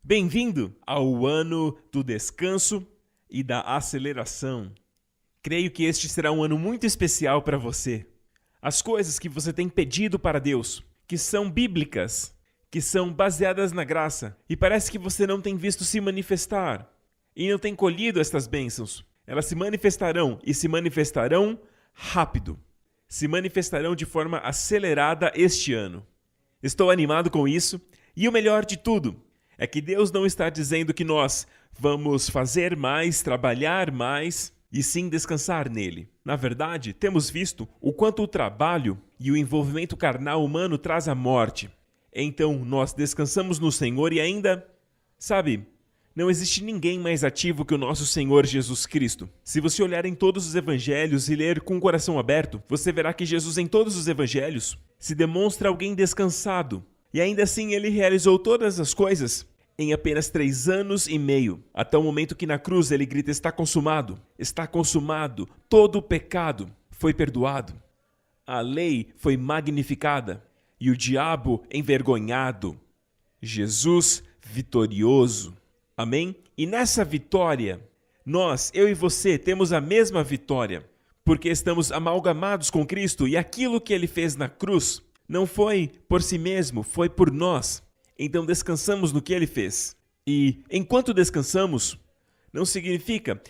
Bem-vindo ao ano do descanso e da aceleração. Creio que este será um ano muito especial para você. As coisas que você tem pedido para Deus, que são bíblicas, que são baseadas na graça, e parece que você não tem visto se manifestar e não tem colhido estas bênçãos. Elas se manifestarão e se manifestarão rápido. Se manifestarão de forma acelerada este ano. Estou animado com isso e o melhor de tudo é que Deus não está dizendo que nós vamos fazer mais, trabalhar mais e sim descansar nele. Na verdade, temos visto o quanto o trabalho e o envolvimento carnal humano traz a morte. Então, nós descansamos no Senhor e ainda, não existe ninguém mais ativo que o nosso Senhor Jesus Cristo. Se você olhar em todos os evangelhos e ler com o coração aberto, você verá que Jesus em todos os evangelhos se demonstra alguém descansado. E ainda assim ele realizou todas as coisas em apenas 3 anos e meio, até o momento que na cruz ele grita: está consumado, todo o pecado foi perdoado. A lei foi magnificada e o diabo envergonhado. Jesus vitorioso. Amém? E nessa vitória, eu e você, temos a mesma vitória, porque estamos amalgamados com Cristo e aquilo que ele fez na cruz não foi por si mesmo, foi por nós. Então descansamos no que ele fez. E enquanto descansamos, não significa,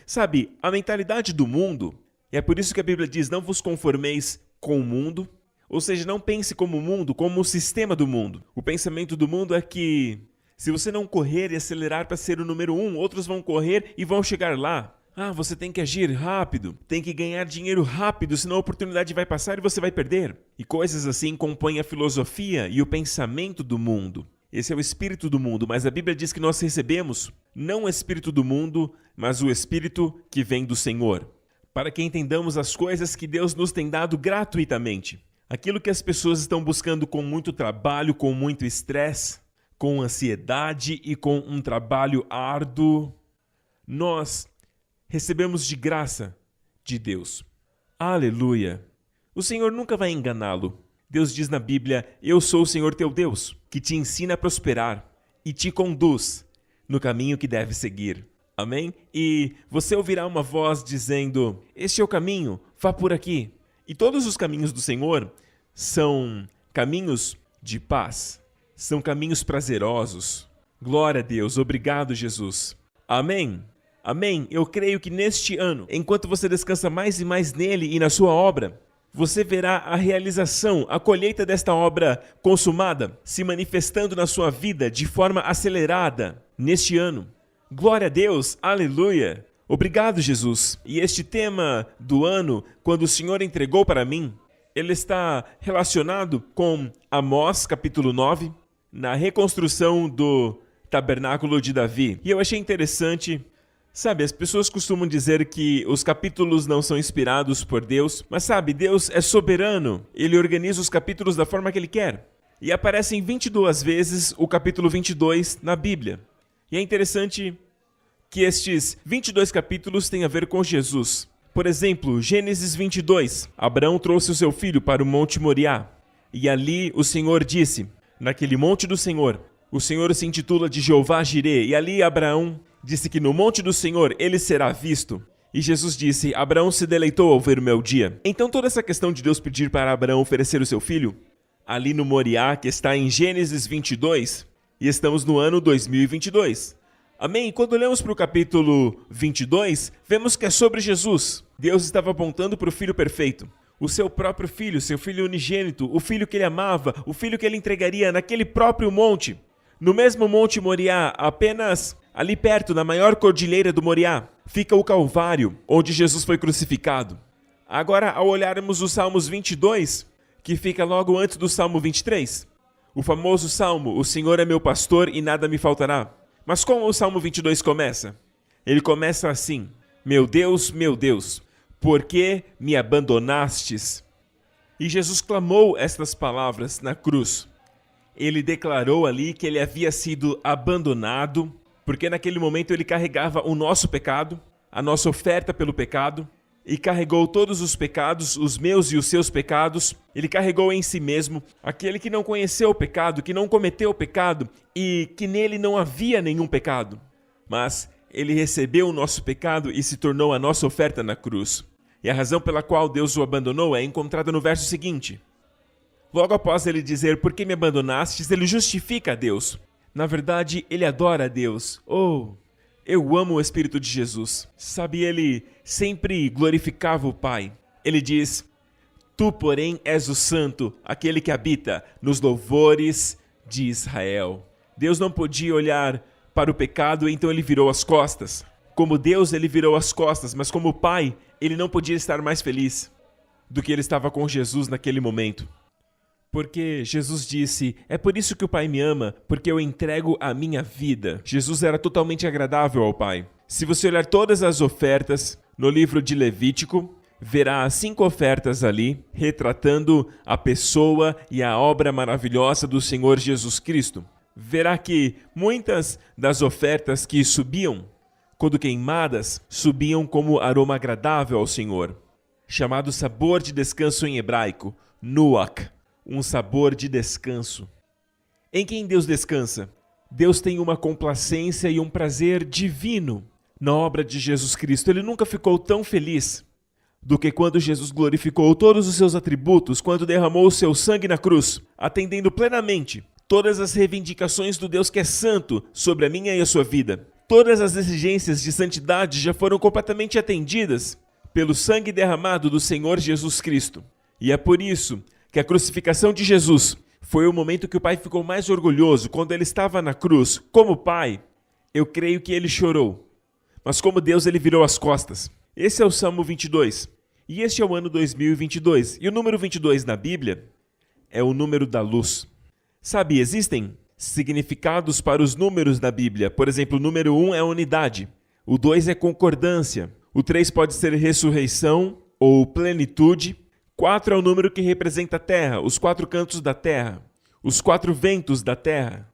a mentalidade do mundo, e é por isso que a Bíblia diz: não vos conformeis com o mundo, ou seja, não pense como o mundo, como o sistema do mundo. O pensamento do mundo é que se você não correr e acelerar para ser o número 1, outros vão correr e vão chegar lá. Você tem que agir rápido, tem que ganhar dinheiro rápido, senão a oportunidade vai passar e você vai perder. E coisas assim compõem a filosofia e o pensamento do mundo. Esse é o espírito do mundo, mas a Bíblia diz que nós recebemos não o espírito do mundo, mas o espírito que vem do Senhor, para que entendamos as coisas que Deus nos tem dado gratuitamente. Aquilo que as pessoas estão buscando com muito trabalho, com muito estresse, com ansiedade e com um trabalho árduo, nós recebemos de graça de Deus. Aleluia! O Senhor nunca vai enganá-lo. Deus diz na Bíblia: eu sou o Senhor teu Deus, que te ensina a prosperar e te conduz no caminho que deve seguir. Amém? E você ouvirá uma voz dizendo: este é o caminho, vá por aqui. E todos os caminhos do Senhor são caminhos de paz, são caminhos prazerosos. Glória a Deus, obrigado, Jesus. Amém? Amém? Eu creio que neste ano, enquanto você descansa mais e mais nele e na sua obra, você verá a realização, a colheita desta obra consumada, se manifestando na sua vida de forma acelerada neste ano. Glória a Deus, aleluia! Obrigado, Jesus. E este tema do ano, quando o Senhor entregou para mim, ele está relacionado com Amós, capítulo 9, na reconstrução do tabernáculo de Davi. E eu achei interessante. As pessoas costumam dizer que os capítulos não são inspirados por Deus, mas Deus é soberano, ele organiza os capítulos da forma que ele quer. E aparecem 22 vezes o capítulo 22 na Bíblia. E é interessante que estes 22 capítulos têm a ver com Jesus. Por exemplo, Gênesis 22, Abraão trouxe o seu filho para o Monte Moriá, e ali o Senhor disse: naquele monte do Senhor, o Senhor se intitula de Jeová Jirê, e ali Abraão disse que no monte do Senhor ele será visto. E Jesus disse: Abraão se deleitou ao ver o meu dia. Então toda essa questão de Deus pedir para Abraão oferecer o seu filho, ali no Moriá, que está em Gênesis 22, e estamos no ano 2022. Amém? Quando olhamos para o capítulo 22, vemos que é sobre Jesus. Deus estava apontando para o Filho perfeito, o seu próprio Filho, seu Filho unigênito, o Filho que ele amava, o Filho que ele entregaria naquele próprio monte. No mesmo Monte Moriá, apenas ali perto, na maior cordilheira do Moriá, fica o Calvário, onde Jesus foi crucificado. Agora, ao olharmos os Salmos 22, que fica logo antes do Salmo 23, o famoso Salmo: o Senhor é meu pastor e nada me faltará. Mas como o Salmo 22 começa? Ele começa assim: meu Deus, por que me abandonastes? E Jesus clamou estas palavras na cruz. Ele declarou ali que ele havia sido abandonado, porque naquele momento ele carregava o nosso pecado, a nossa oferta pelo pecado, e carregou todos os pecados, os meus e os seus pecados. Ele carregou em si mesmo, aquele que não conheceu o pecado, que não cometeu o pecado e que nele não havia nenhum pecado. Mas ele recebeu o nosso pecado e se tornou a nossa oferta na cruz. E a razão pela qual Deus o abandonou é encontrada no verso seguinte. Logo após ele dizer, por que me abandonastes, ele justifica a Deus. Na verdade, ele adora a Deus. Oh, eu amo o Espírito de Jesus. Sabe, ele sempre glorificava o Pai. Ele diz, tu, porém, és o Santo, aquele que habita nos louvores de Israel. Deus não podia olhar para o pecado, então ele virou as costas. Como Deus, ele virou as costas, mas como Pai, ele não podia estar mais feliz do que ele estava com Jesus naquele momento. Porque Jesus disse, é por isso que o Pai me ama, porque eu entrego a minha vida. Jesus era totalmente agradável ao Pai. Se você olhar todas as ofertas no livro de Levítico, verá 5 ofertas ali, retratando a pessoa e a obra maravilhosa do Senhor Jesus Cristo. Verá que muitas das ofertas que subiam, quando queimadas, subiam como aroma agradável ao Senhor, chamado sabor de descanso em hebraico, nuach. Um sabor de descanso. Em quem Deus descansa? Deus tem uma complacência e um prazer divino na obra de Jesus Cristo. Ele nunca ficou tão feliz do que quando Jesus glorificou todos os seus atributos, quando derramou o seu sangue na cruz, atendendo plenamente todas as reivindicações do Deus que é santo sobre a minha e a sua vida. Todas as exigências de santidade já foram completamente atendidas pelo sangue derramado do Senhor Jesus Cristo. E é por isso que a crucificação de Jesus foi o momento que o Pai ficou mais orgulhoso. Quando ele estava na cruz, como Pai, eu creio que ele chorou. Mas como Deus, ele virou as costas. Esse é o Salmo 22. E este é o ano 2022. E o número 22 na Bíblia é o número da luz. Sabe, existem significados para os números da Bíblia. Por exemplo, o número 1 é unidade. O 2 é concordância. O 3 pode ser ressurreição ou plenitude. 4 é o número que representa a terra, os 4 cantos da terra, os 4 ventos da terra.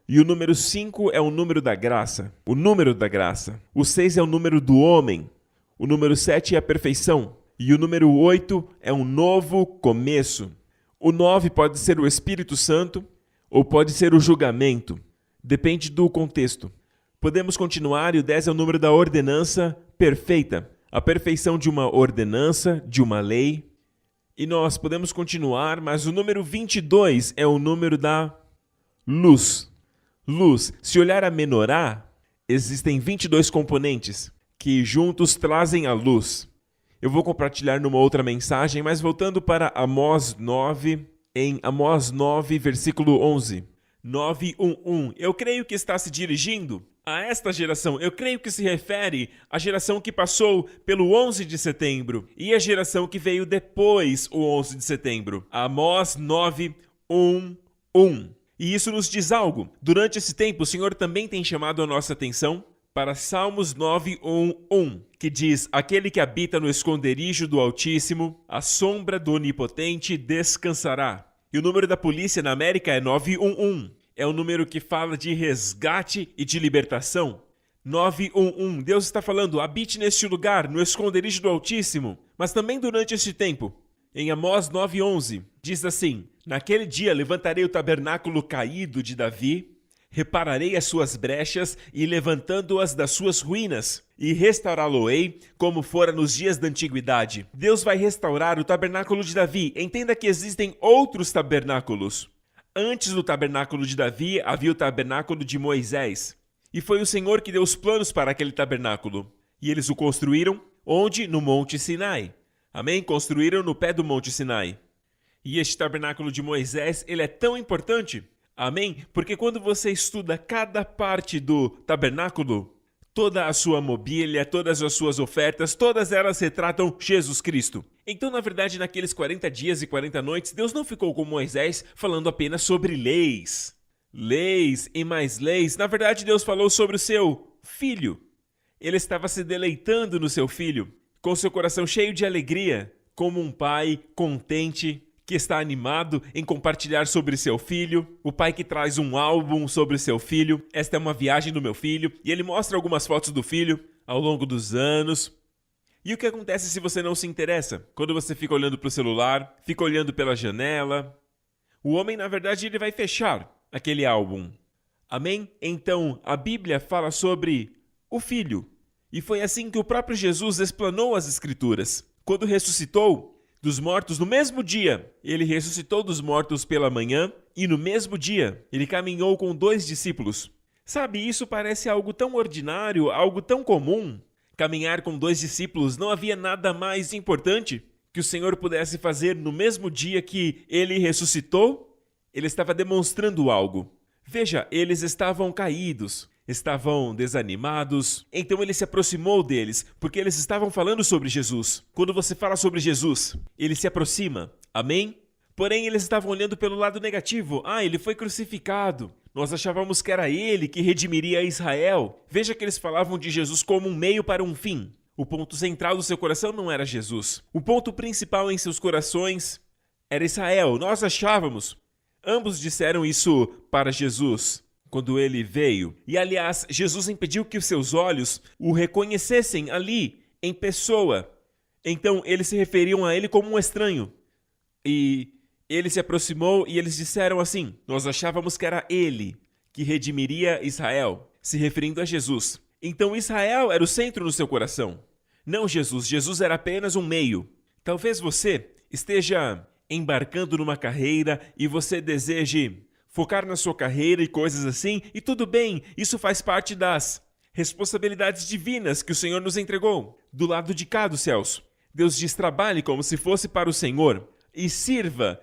E o número 5 é o número da graça, o número da graça. O 6 é o número do homem, o número 7 é a perfeição. E o número 8 é um novo começo. O 9 pode ser o Espírito Santo ou pode ser o julgamento, depende do contexto. Podemos continuar e o 10 é o número da ordenança perfeita, a perfeição de uma ordenança, de uma lei. E nós podemos continuar, mas o número 22 é o número da luz. Luz. Se olhar a menorá, existem 22 componentes que juntos trazem a luz. Eu vou compartilhar numa outra mensagem, mas voltando para Amós 9, em Amós 9, versículo 11. 9:1. Eu creio que está se dirigindo a esta geração. Eu creio que se refere à geração que passou pelo 11 de setembro e a geração que veio depois o 11 de setembro. Amós 9:1. E isso nos diz algo. Durante esse tempo, o Senhor também tem chamado a nossa atenção para Salmos 9:1, que diz, aquele que habita no esconderijo do Altíssimo, a sombra do Onipotente descansará. E o número da polícia na América é 911. É o número que fala de resgate e de libertação. 911. Deus está falando, habite neste lugar, no esconderijo do Altíssimo. Mas também durante este tempo, em Amós 9:11, diz assim, naquele dia levantarei o tabernáculo caído de Davi, repararei as suas brechas e levantando-as das suas ruínas, e restaurá-lo-ei como fora nos dias da antiguidade. Deus vai restaurar o tabernáculo de Davi. Entenda que existem outros tabernáculos. Antes do tabernáculo de Davi, havia o tabernáculo de Moisés. E foi o Senhor que deu os planos para aquele tabernáculo. E eles o construíram onde? No Monte Sinai. Amém? Construíram no pé do Monte Sinai. E este tabernáculo de Moisés, ele é tão importante. Amém? Porque quando você estuda cada parte do tabernáculo, toda a sua mobília, todas as suas ofertas, todas elas retratam Jesus Cristo. Então, na verdade, naqueles 40 dias e 40 noites, Deus não ficou com Moisés falando apenas sobre leis. Leis e mais leis. Na verdade, Deus falou sobre o seu filho. Ele estava se deleitando no seu filho, com seu coração cheio de alegria, como um pai contente, que está animado em compartilhar sobre seu filho, o pai que traz um álbum sobre seu filho. Esta é uma viagem do meu filho, e ele mostra algumas fotos do filho ao longo dos anos. E o que acontece se você não se interessa? Quando você fica olhando para o celular, fica olhando pela janela, o homem, na verdade, ele vai fechar aquele álbum. Amém? Então, a Bíblia fala sobre o Filho. E foi assim que o próprio Jesus explanou as Escrituras. Quando ressuscitou dos mortos no mesmo dia, ele ressuscitou dos mortos pela manhã e no mesmo dia ele caminhou com 2 discípulos. Sabe, isso parece algo tão ordinário, algo tão comum. Caminhar com 2 discípulos, não havia nada mais importante que o Senhor pudesse fazer no mesmo dia que ele ressuscitou? Ele estava demonstrando algo. Veja, eles estavam caídos, estavam desanimados, então ele se aproximou deles, porque eles estavam falando sobre Jesus. Quando você fala sobre Jesus, ele se aproxima, amém? Porém, eles estavam olhando pelo lado negativo. Ele foi crucificado. Nós achávamos que era ele que redimiria Israel. Veja que eles falavam de Jesus como um meio para um fim. O ponto central do seu coração não era Jesus. O ponto principal em seus corações era Israel. Nós achávamos. Ambos disseram isso para Jesus quando ele veio. E, aliás, Jesus impediu que os seus olhos o reconhecessem ali, em pessoa. Então, eles se referiam a ele como um estranho. E ele se aproximou e eles disseram assim: nós achávamos que era ele que redimiria Israel, se referindo a Jesus. Então Israel era o centro no seu coração. Não Jesus, Jesus era apenas um meio. Talvez você esteja embarcando numa carreira e você deseje focar na sua carreira e coisas assim, e tudo bem, isso faz parte das responsabilidades divinas que o Senhor nos entregou. Do lado de cá dos céus, Deus diz: trabalhe como se fosse para o Senhor e sirva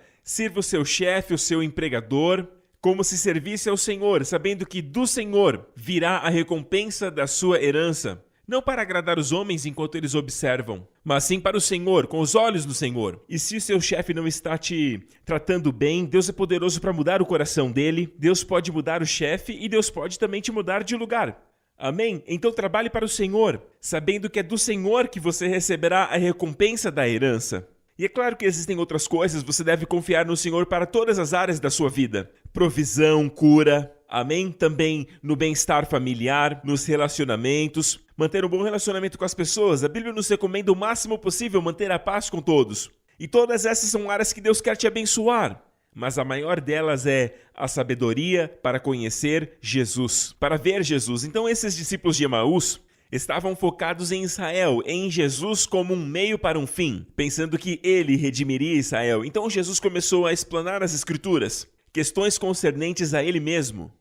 o seu chefe, o seu empregador, como se servisse ao Senhor, sabendo que do Senhor virá a recompensa da sua herança. Não para agradar os homens enquanto eles observam, mas sim para o Senhor, com os olhos do Senhor. E se o seu chefe não está te tratando bem, Deus é poderoso para mudar o coração dele, Deus pode mudar o chefe e Deus pode também te mudar de lugar. Amém? Então trabalhe para o Senhor, sabendo que é do Senhor que você receberá a recompensa da herança. E é claro que existem outras coisas, você deve confiar no Senhor para todas as áreas da sua vida. Provisão, cura, amém? Também no bem-estar familiar, nos relacionamentos. Manter um bom relacionamento com as pessoas. A Bíblia nos recomenda o máximo possível manter a paz com todos. E todas essas são áreas que Deus quer te abençoar. Mas a maior delas é a sabedoria para conhecer Jesus, para ver Jesus. Então esses discípulos de Emaús estavam focados em Israel, em Jesus como um meio para um fim, pensando que ele redimiria Israel. Então Jesus começou a explanar as Escrituras, questões concernentes a ele mesmo.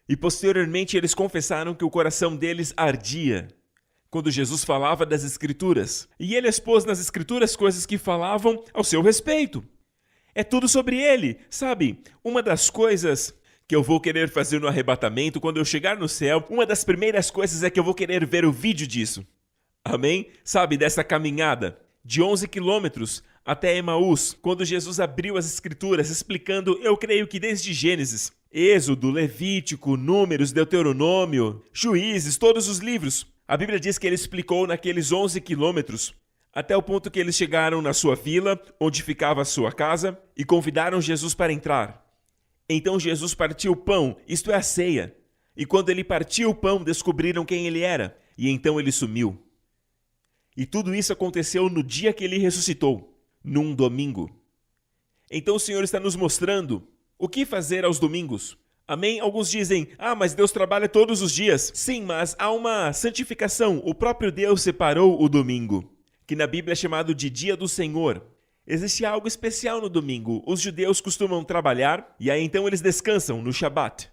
E posteriormente eles confessaram que o coração deles ardia quando Jesus falava das Escrituras. E ele expôs nas Escrituras coisas que falavam ao seu respeito. É tudo sobre ele, sabe? Uma das coisas que eu vou querer fazer no arrebatamento, quando eu chegar no céu, uma das primeiras coisas é que eu vou querer ver o vídeo disso. Amém? Sabe, dessa caminhada de 11 quilômetros até Emaús, quando Jesus abriu as Escrituras explicando, eu creio que desde Gênesis, Êxodo, Levítico, Números, Deuteronômio, Juízes, todos os livros. A Bíblia diz que ele explicou naqueles 11 quilômetros, até o ponto que eles chegaram na sua vila, onde ficava a sua casa, e convidaram Jesus para entrar. Então Jesus partiu o pão, isto é a ceia. E quando ele partiu o pão, descobriram quem ele era. E então ele sumiu. E tudo isso aconteceu no dia que ele ressuscitou, num domingo. Então o Senhor está nos mostrando o que fazer aos domingos. Amém? Alguns dizem, mas Deus trabalha todos os dias. Sim, mas há uma santificação. O próprio Deus separou o domingo, que na Bíblia é chamado de Dia do Senhor. Existe algo especial no domingo. Os judeus costumam trabalhar e aí então eles descansam no Shabat.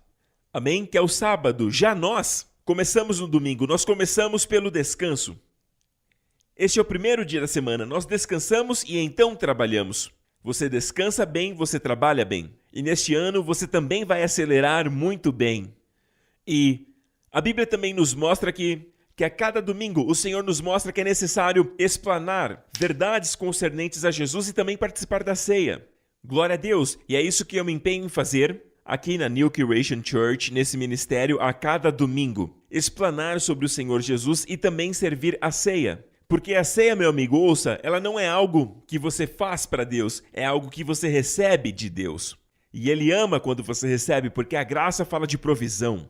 Amém? Que é o sábado. Já nós começamos no domingo. Nós começamos pelo descanso. Este é o primeiro dia da semana. Nós descansamos e então trabalhamos. Você descansa bem, você trabalha bem. E neste ano você também vai acelerar muito bem. E a Bíblia também nos mostra que a cada domingo o Senhor nos mostra que é necessário explanar verdades concernentes a Jesus e também participar da ceia. Glória a Deus! E é isso que eu me empenho em fazer aqui na New Creation Church, nesse ministério, a cada domingo. Explanar sobre o Senhor Jesus e também servir a ceia. Porque a ceia, meu amigo, ouça, ela não é algo que você faz para Deus, é algo que você recebe de Deus. E Ele ama quando você recebe, porque a graça fala de provisão.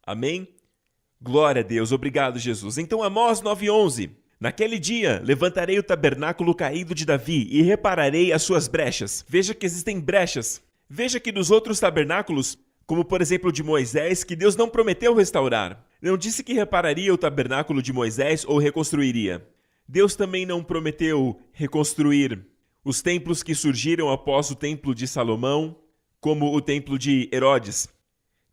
Amém? Glória a Deus, obrigado Jesus. Então Amós 9:11 Naquele dia, levantarei o tabernáculo caído de Davi e repararei as suas brechas. Veja que existem brechas. Veja que nos outros tabernáculos, como por exemplo o de Moisés, que Deus não prometeu restaurar. Não disse que repararia o tabernáculo de Moisés ou reconstruiria. Deus também não prometeu reconstruir os templos que surgiram após o templo de Salomão, como o templo de Herodes.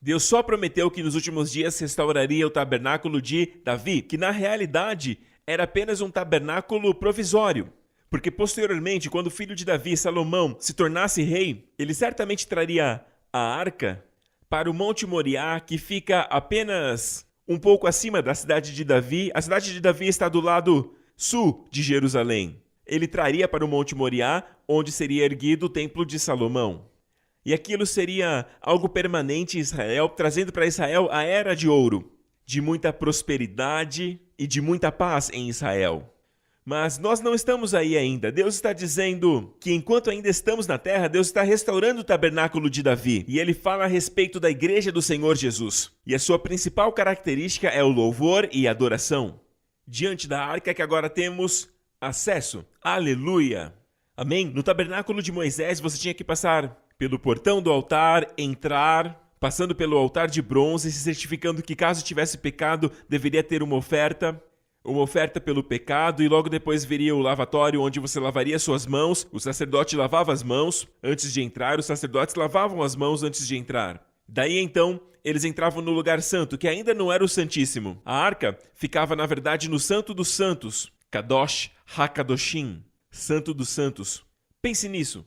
Deus só prometeu que nos últimos dias restauraria o tabernáculo de Davi, que na realidade era apenas um tabernáculo provisório. Porque posteriormente, quando o filho de Davi, Salomão, se tornasse rei, ele certamente traria a arca para o Monte Moriá, que fica apenas um pouco acima da cidade de Davi. A cidade de Davi está do lado sul de Jerusalém. Ele traria para o Monte Moriá, onde seria erguido o templo de Salomão. E aquilo seria algo permanente em Israel, trazendo para Israel a era de ouro, de muita prosperidade e de muita paz em Israel. Mas nós não estamos aí ainda. Deus está dizendo que enquanto ainda estamos na terra, Deus está restaurando o tabernáculo de Davi. E ele fala a respeito da igreja do Senhor Jesus. E a sua principal característica é o louvor e a adoração. Diante da arca que agora temos acesso. Aleluia! Amém? No tabernáculo de Moisés você tinha que passar pelo portão do altar, entrar, passando pelo altar de bronze, se certificando que caso tivesse pecado, deveria ter uma oferta pelo pecado, e logo depois viria o lavatório onde você lavaria suas mãos. O sacerdote lavava as mãos antes de entrar, os sacerdotes lavavam as mãos antes de entrar. Daí então, eles entravam no lugar santo, que ainda não era o Santíssimo. A arca ficava na verdade no Santo dos Santos, Kadosh HaKadoshim, Santo dos Santos. Pense nisso.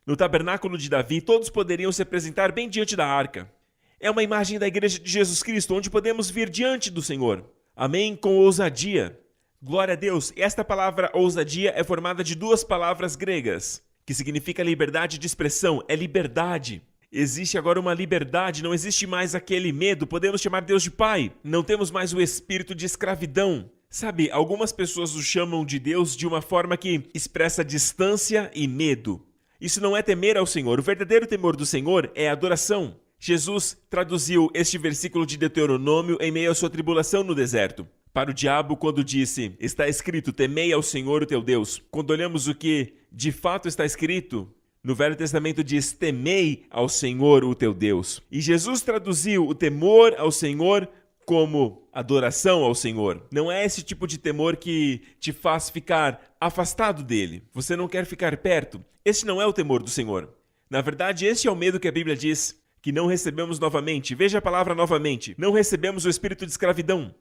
No tabernáculo de Davi, todos poderiam se apresentar bem diante da arca. É uma imagem da igreja de Jesus Cristo, onde podemos vir diante do Senhor. Amém? Com ousadia. Glória a Deus. Esta palavra ousadia é formada de duas palavras gregas, que significa liberdade de expressão. É liberdade. Existe agora uma liberdade, não existe mais aquele medo. Podemos chamar Deus de Pai. Não temos mais o espírito de escravidão. Sabe, algumas pessoas o chamam de Deus de uma forma que expressa distância e medo. Isso não é temer ao Senhor. O verdadeiro temor do Senhor é a adoração. Jesus traduziu este versículo de Deuteronômio em meio à sua tribulação no deserto. Para o diabo, quando disse, está escrito, temei ao Senhor o teu Deus. Quando olhamos o que de fato está escrito, no Velho Testamento diz, temei ao Senhor o teu Deus. E Jesus traduziu o temor ao Senhor como adoração ao Senhor. Não é esse tipo de temor que te faz ficar afastado dele. Você não quer ficar perto. Este não é o temor do Senhor. Na verdade, este é o medo que a Bíblia diz que não recebemos novamente. Veja a palavra novamente. Não recebemos o espírito de escravidão.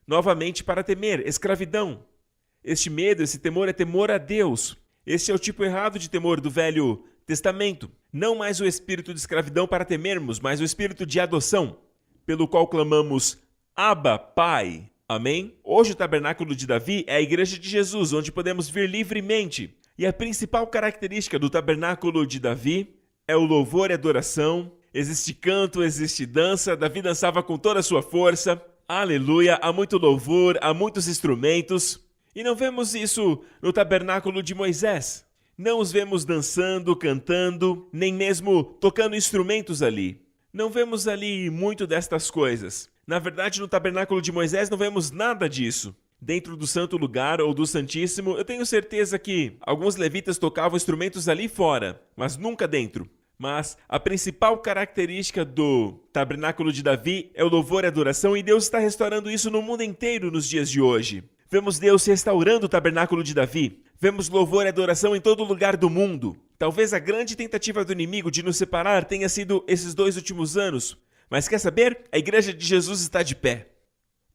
Novamente para temer, escravidão. Este medo, esse temor é temor a Deus. Este é o tipo errado de temor do Velho Testamento. Não mais o espírito de escravidão para temermos, mas o espírito de adoção, pelo qual clamamos, Abba, Pai. Amém? Hoje o tabernáculo de Davi é a igreja de Jesus, onde podemos vir livremente. E a principal característica do tabernáculo de Davi é o louvor e adoração. Existe canto, existe dança. Davi dançava com toda a sua força. Aleluia! Há muito louvor, há muitos instrumentos. E não vemos isso no tabernáculo de Moisés. Não os vemos dançando, cantando, nem mesmo tocando instrumentos ali. Não vemos ali muito destas coisas. Na verdade, no tabernáculo de Moisés não vemos nada disso. Dentro do santo lugar ou do Santíssimo, eu tenho certeza que alguns levitas tocavam instrumentos ali fora, mas nunca dentro. Mas a principal característica do tabernáculo de Davi é o louvor e adoração, e Deus está restaurando isso no mundo inteiro nos dias de hoje. Vemos Deus restaurando o tabernáculo de Davi. Vemos louvor e adoração em todo lugar do mundo. Talvez a grande tentativa do inimigo de nos separar tenha sido esses 2 últimos anos. Mas quer saber? A igreja de Jesus está de pé.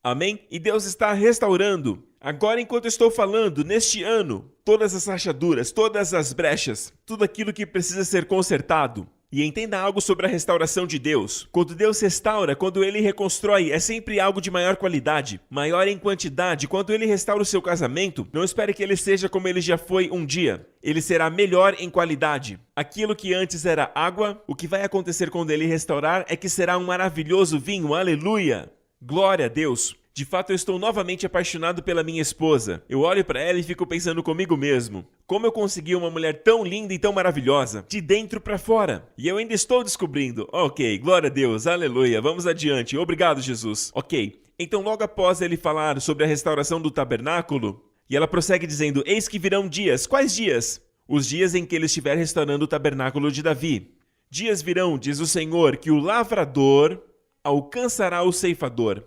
Amém? E Deus está restaurando. Agora, enquanto eu estou falando, neste ano, todas as rachaduras, todas as brechas, tudo aquilo que precisa ser consertado. E entenda algo sobre a restauração de Deus. Quando Deus restaura, quando Ele reconstrói, é sempre algo de maior qualidade, maior em quantidade. Quando Ele restaura o seu casamento, não espere que ele seja como ele já foi um dia. Ele será melhor em qualidade. Aquilo que antes era água, o que vai acontecer quando Ele restaurar é que será um maravilhoso vinho. Aleluia! Glória a Deus! De fato, eu estou novamente apaixonado pela minha esposa. Eu olho para ela e fico pensando comigo mesmo. Como eu consegui uma mulher tão linda e tão maravilhosa, de dentro para fora. E eu ainda estou descobrindo. Ok, glória a Deus, aleluia, vamos adiante. Obrigado, Jesus. Ok, Então, logo após ele falar sobre a restauração do tabernáculo, e ela prossegue dizendo: eis que virão dias. Quais dias? Os dias em que ele estiver restaurando o tabernáculo de Davi. Dias virão, diz o Senhor, que o lavrador alcançará o ceifador,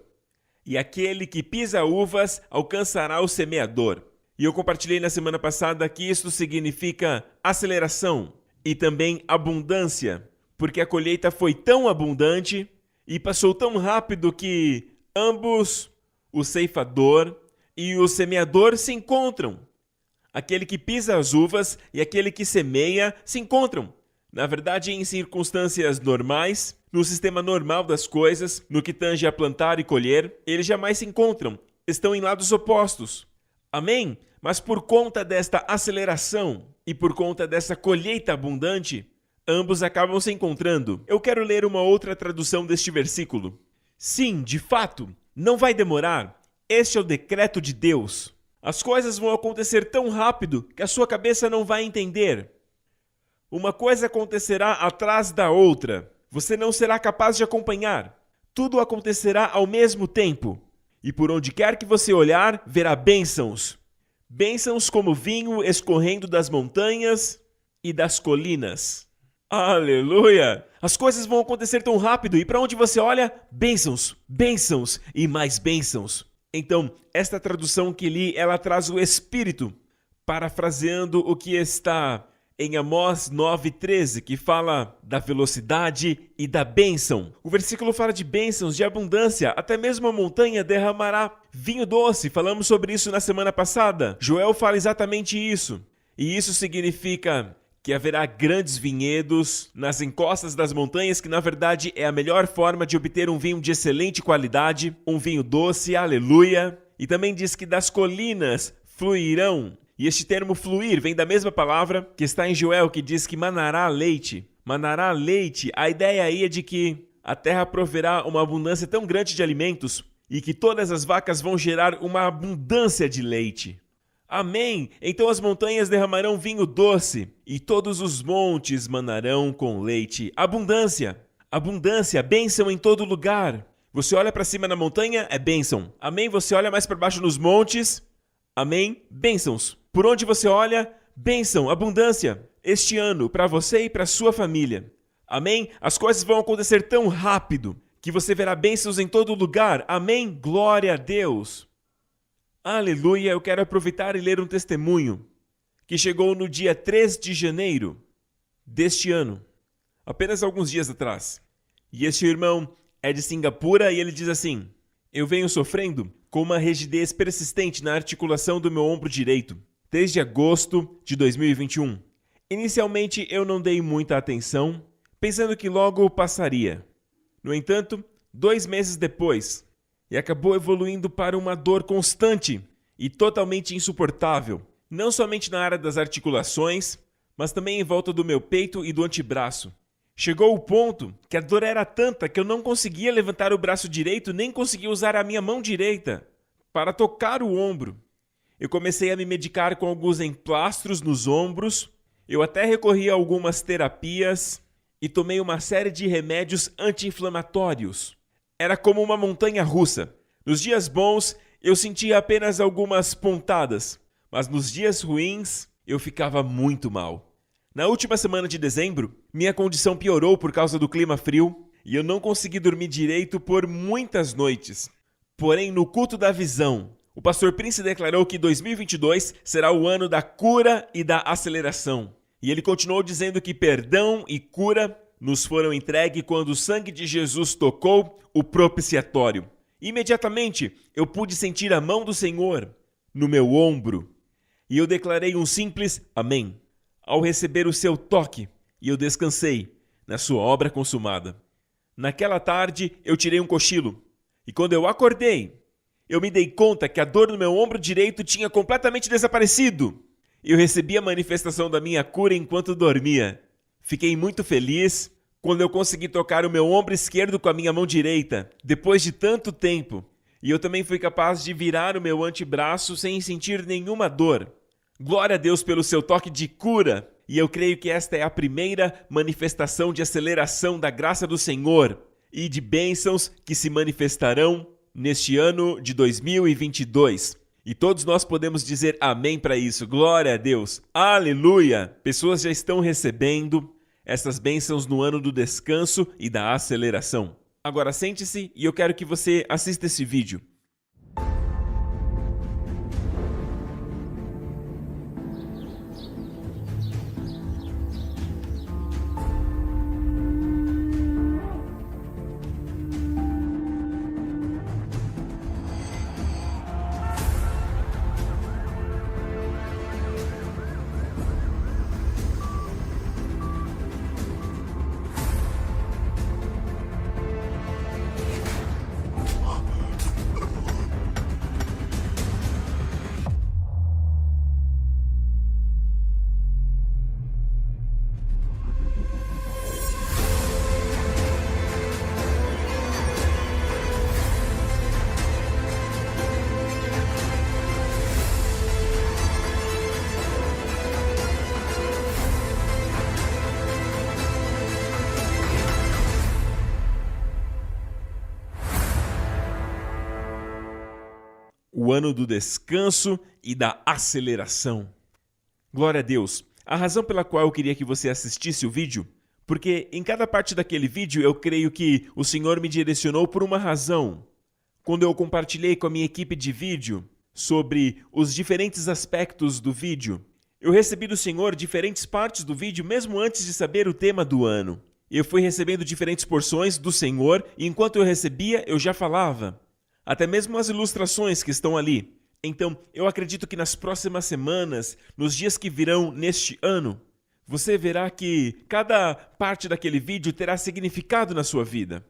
e aquele que pisa uvas alcançará o semeador. E eu compartilhei na semana passada que isso significa aceleração e também abundância, porque a colheita foi tão abundante e passou tão rápido que ambos, o ceifador e o semeador, se encontram. Aquele que pisa as uvas e aquele que semeia se encontram. Na verdade, em circunstâncias normais, no sistema normal das coisas, no que tange a plantar e colher, eles jamais se encontram, estão em lados opostos. Amém? Mas por conta desta aceleração e por conta dessa colheita abundante, ambos acabam se encontrando. Eu quero ler uma outra tradução deste versículo. Sim, de fato, não vai demorar. Este é o decreto de Deus. As coisas vão acontecer tão rápido que a sua cabeça não vai entender. Uma coisa acontecerá atrás da outra. Você não será capaz de acompanhar. Tudo acontecerá ao mesmo tempo. E por onde quer que você olhar, verá bênçãos. Bênçãos como vinho escorrendo das montanhas e das colinas. Aleluia! As coisas vão acontecer tão rápido e para onde você olha, bênçãos, bênçãos e mais bênçãos. Então, esta tradução que li, ela traz o Espírito, parafraseando o que está em Amós 9,13, que fala da velocidade e da bênção. O versículo fala de bênçãos, de abundância, até mesmo a montanha derramará vinho doce. Falamos sobre isso na semana passada. Joel fala exatamente isso. E isso significa que haverá grandes vinhedos nas encostas das montanhas, que na verdade é a melhor forma de obter um vinho de excelente qualidade, um vinho doce, aleluia. E também diz que das colinas fluirão. E este termo fluir vem da mesma palavra que está em Joel, que diz que manará leite. Manará leite, a ideia aí é de que a terra proverá uma abundância tão grande de alimentos e que todas as vacas vão gerar uma abundância de leite. Amém! Então as montanhas derramarão vinho doce e todos os montes manarão com leite. Abundância! Abundância, bênção em todo lugar. Você olha para cima na montanha, é bênção. Amém? Você olha mais para baixo nos montes, amém? Bênçãos. Por onde você olha, bênção, abundância. Este ano, para você e para sua família. Amém? As coisas vão acontecer tão rápido que você verá bênçãos em todo lugar. Amém? Glória a Deus. Aleluia, eu quero aproveitar e ler um testemunho que chegou no dia 3 de janeiro deste ano, apenas alguns dias atrás. E este irmão é de Singapura e ele diz assim: eu venho sofrendo com uma rigidez persistente na articulação do meu ombro direito desde agosto de 2021. Inicialmente eu não dei muita atenção, pensando que logo passaria. No entanto, 2 meses depois, e acabou evoluindo para uma dor constante e totalmente insuportável, não somente na área das articulações, mas também em volta do meu peito e do antebraço. Chegou o ponto que a dor era tanta que eu não conseguia levantar o braço direito, nem conseguia usar a minha mão direita para tocar o ombro. Eu comecei a me medicar com alguns emplastros nos ombros, eu até recorri a algumas terapias e tomei uma série de remédios anti-inflamatórios. Era como uma montanha russa. Nos dias bons, eu sentia apenas algumas pontadas, mas nos dias ruins, eu ficava muito mal. Na última semana de dezembro, minha condição piorou por causa do clima frio e eu não consegui dormir direito por muitas noites. Porém, no culto da visão, o pastor Prince declarou que 2022 será o ano da cura e da aceleração. E ele continuou dizendo que perdão e cura nos foram entregues quando o sangue de Jesus tocou o propiciatório. Imediatamente, eu pude sentir a mão do Senhor no meu ombro. E eu declarei um simples amém ao receber o seu toque, e eu descansei na sua obra consumada. Naquela tarde, eu tirei um cochilo, e quando eu acordei, eu me dei conta que a dor no meu ombro direito tinha completamente desaparecido. Eu recebi a manifestação da minha cura enquanto dormia. Fiquei muito feliz quando eu consegui tocar o meu ombro esquerdo com a minha mão direita, depois de tanto tempo. E eu também fui capaz de virar o meu antebraço sem sentir nenhuma dor. Glória a Deus pelo seu toque de cura. E eu creio que esta é a primeira manifestação de aceleração da graça do Senhor e de bênçãos que se manifestarão neste ano de 2022. E todos nós podemos dizer amém para isso. Glória a Deus. Aleluia! Pessoas já estão recebendo essas bênçãos no ano do descanso e da aceleração. Agora sente-se e eu quero que você assista esse vídeo. O ano do descanso e da aceleração. Glória a Deus. A razão pela qual eu queria que você assistisse o vídeo, porque em cada parte daquele vídeo eu creio que o Senhor me direcionou por uma razão. Quando eu compartilhei com a minha equipe de vídeo sobre os diferentes aspectos do vídeo, eu recebi do Senhor diferentes partes do vídeo mesmo antes de saber o tema do ano. Eu fui recebendo diferentes porções do Senhor e enquanto eu recebia, eu já falava. Até mesmo as ilustrações que estão ali. Então, eu acredito que nas próximas semanas, nos dias que virão neste ano, você verá que cada parte daquele vídeo terá significado na sua vida.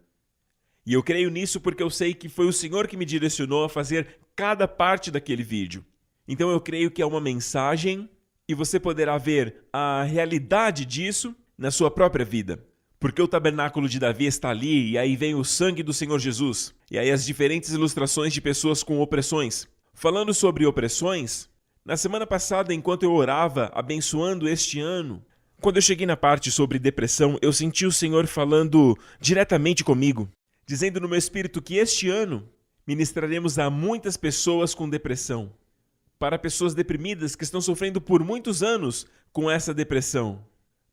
E eu creio nisso porque eu sei que foi o Senhor que me direcionou a fazer cada parte daquele vídeo. Então eu creio que é uma mensagem e você poderá ver a realidade disso na sua própria vida. Porque o tabernáculo de Davi está ali, e aí vem o sangue do Senhor Jesus. E aí as diferentes ilustrações de pessoas com opressões. Falando sobre opressões, na semana passada, enquanto eu orava, abençoando este ano, quando eu cheguei na parte sobre depressão, eu senti o Senhor falando diretamente comigo, dizendo no meu espírito que este ano ministraremos a muitas pessoas com depressão. Para pessoas deprimidas que estão sofrendo por muitos anos com essa depressão.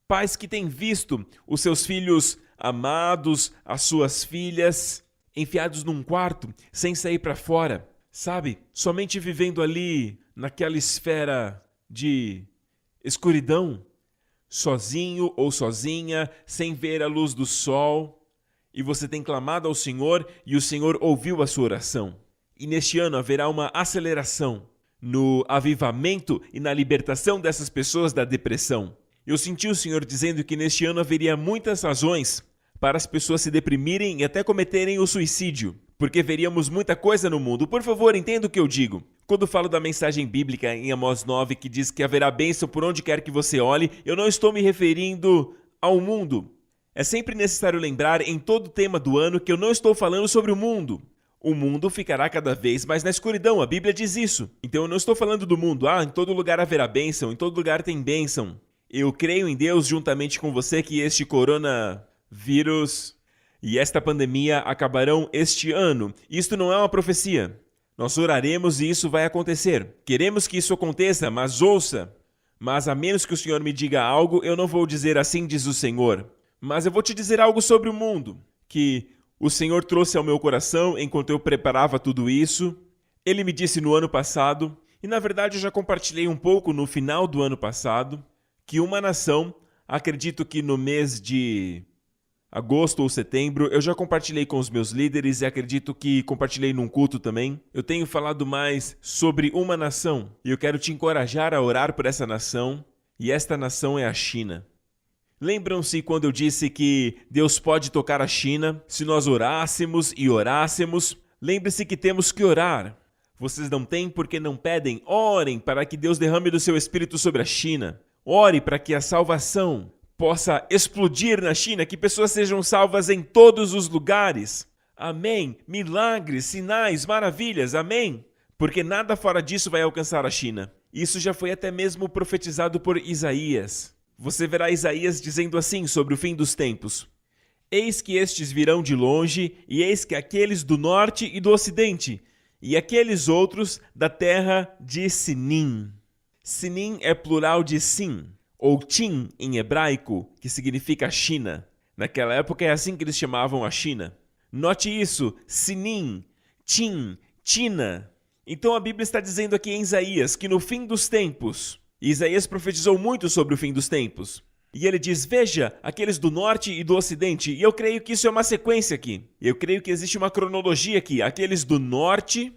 Pais que têm visto os seus filhos amados, as suas filhas, enfiados num quarto, sem sair para fora, sabe? Somente vivendo ali, naquela esfera de escuridão, sozinho ou sozinha, sem ver a luz do sol. E você tem clamado ao Senhor e o Senhor ouviu a sua oração. E neste ano haverá uma aceleração no avivamento e na libertação dessas pessoas da depressão. Eu senti o Senhor dizendo que neste ano haveria muitas razões para as pessoas se deprimirem e até cometerem o suicídio, porque veríamos muita coisa no mundo. Por favor, entenda o que eu digo. Quando falo da mensagem bíblica em Amós 9, que diz que haverá bênção por onde quer que você olhe, eu não estou me referindo ao mundo. É sempre necessário lembrar em todo tema do ano que eu não estou falando sobre o mundo. O mundo ficará cada vez mais na escuridão, a Bíblia diz isso. Então eu não estou falando do mundo, em todo lugar haverá bênção, em todo lugar tem bênção. Eu creio em Deus juntamente com você que este coronavírus e esta pandemia acabarão este ano. Isto não é uma profecia. Nós oraremos e isso vai acontecer. Queremos que isso aconteça, mas ouça. Mas a menos que o Senhor me diga algo, eu não vou dizer assim diz o Senhor. Mas eu vou te dizer algo sobre o mundo, que o Senhor trouxe ao meu coração enquanto eu preparava tudo isso. Ele me disse no ano passado, e na verdade eu já compartilhei um pouco no final do ano passado, que uma nação, acredito que no mês de agosto ou setembro, eu já compartilhei com os meus líderes e acredito que compartilhei num culto também. Eu tenho falado mais sobre uma nação e eu quero te encorajar a orar por essa nação, e esta nação é a China. Lembram-se quando eu disse que Deus pode tocar a China se nós orássemos e orássemos? Lembre-se que temos que orar. Vocês não têm porque não pedem. Orem para que Deus derrame do seu espírito sobre a China. Ore para que a salvação possa explodir na China, que pessoas sejam salvas em todos os lugares. Amém. Milagres, sinais, maravilhas. Amém. Porque nada fora disso vai alcançar a China. Isso já foi até mesmo profetizado por Isaías. Você verá Isaías dizendo assim sobre o fim dos tempos. Eis que estes virão de longe, e eis que aqueles do norte e do ocidente, e aqueles outros da terra de Sinim. Sinim é plural de Sim, ou Tim em hebraico, que significa China. Naquela época é assim que eles chamavam a China. Note isso, Sinim, Tim, China. Então a Bíblia está dizendo aqui em Isaías que no fim dos tempos, e Isaías profetizou muito sobre o fim dos tempos, e ele diz, veja, aqueles do norte e do ocidente, e eu creio que isso é uma sequência aqui. Eu creio que existe uma cronologia aqui, aqueles do norte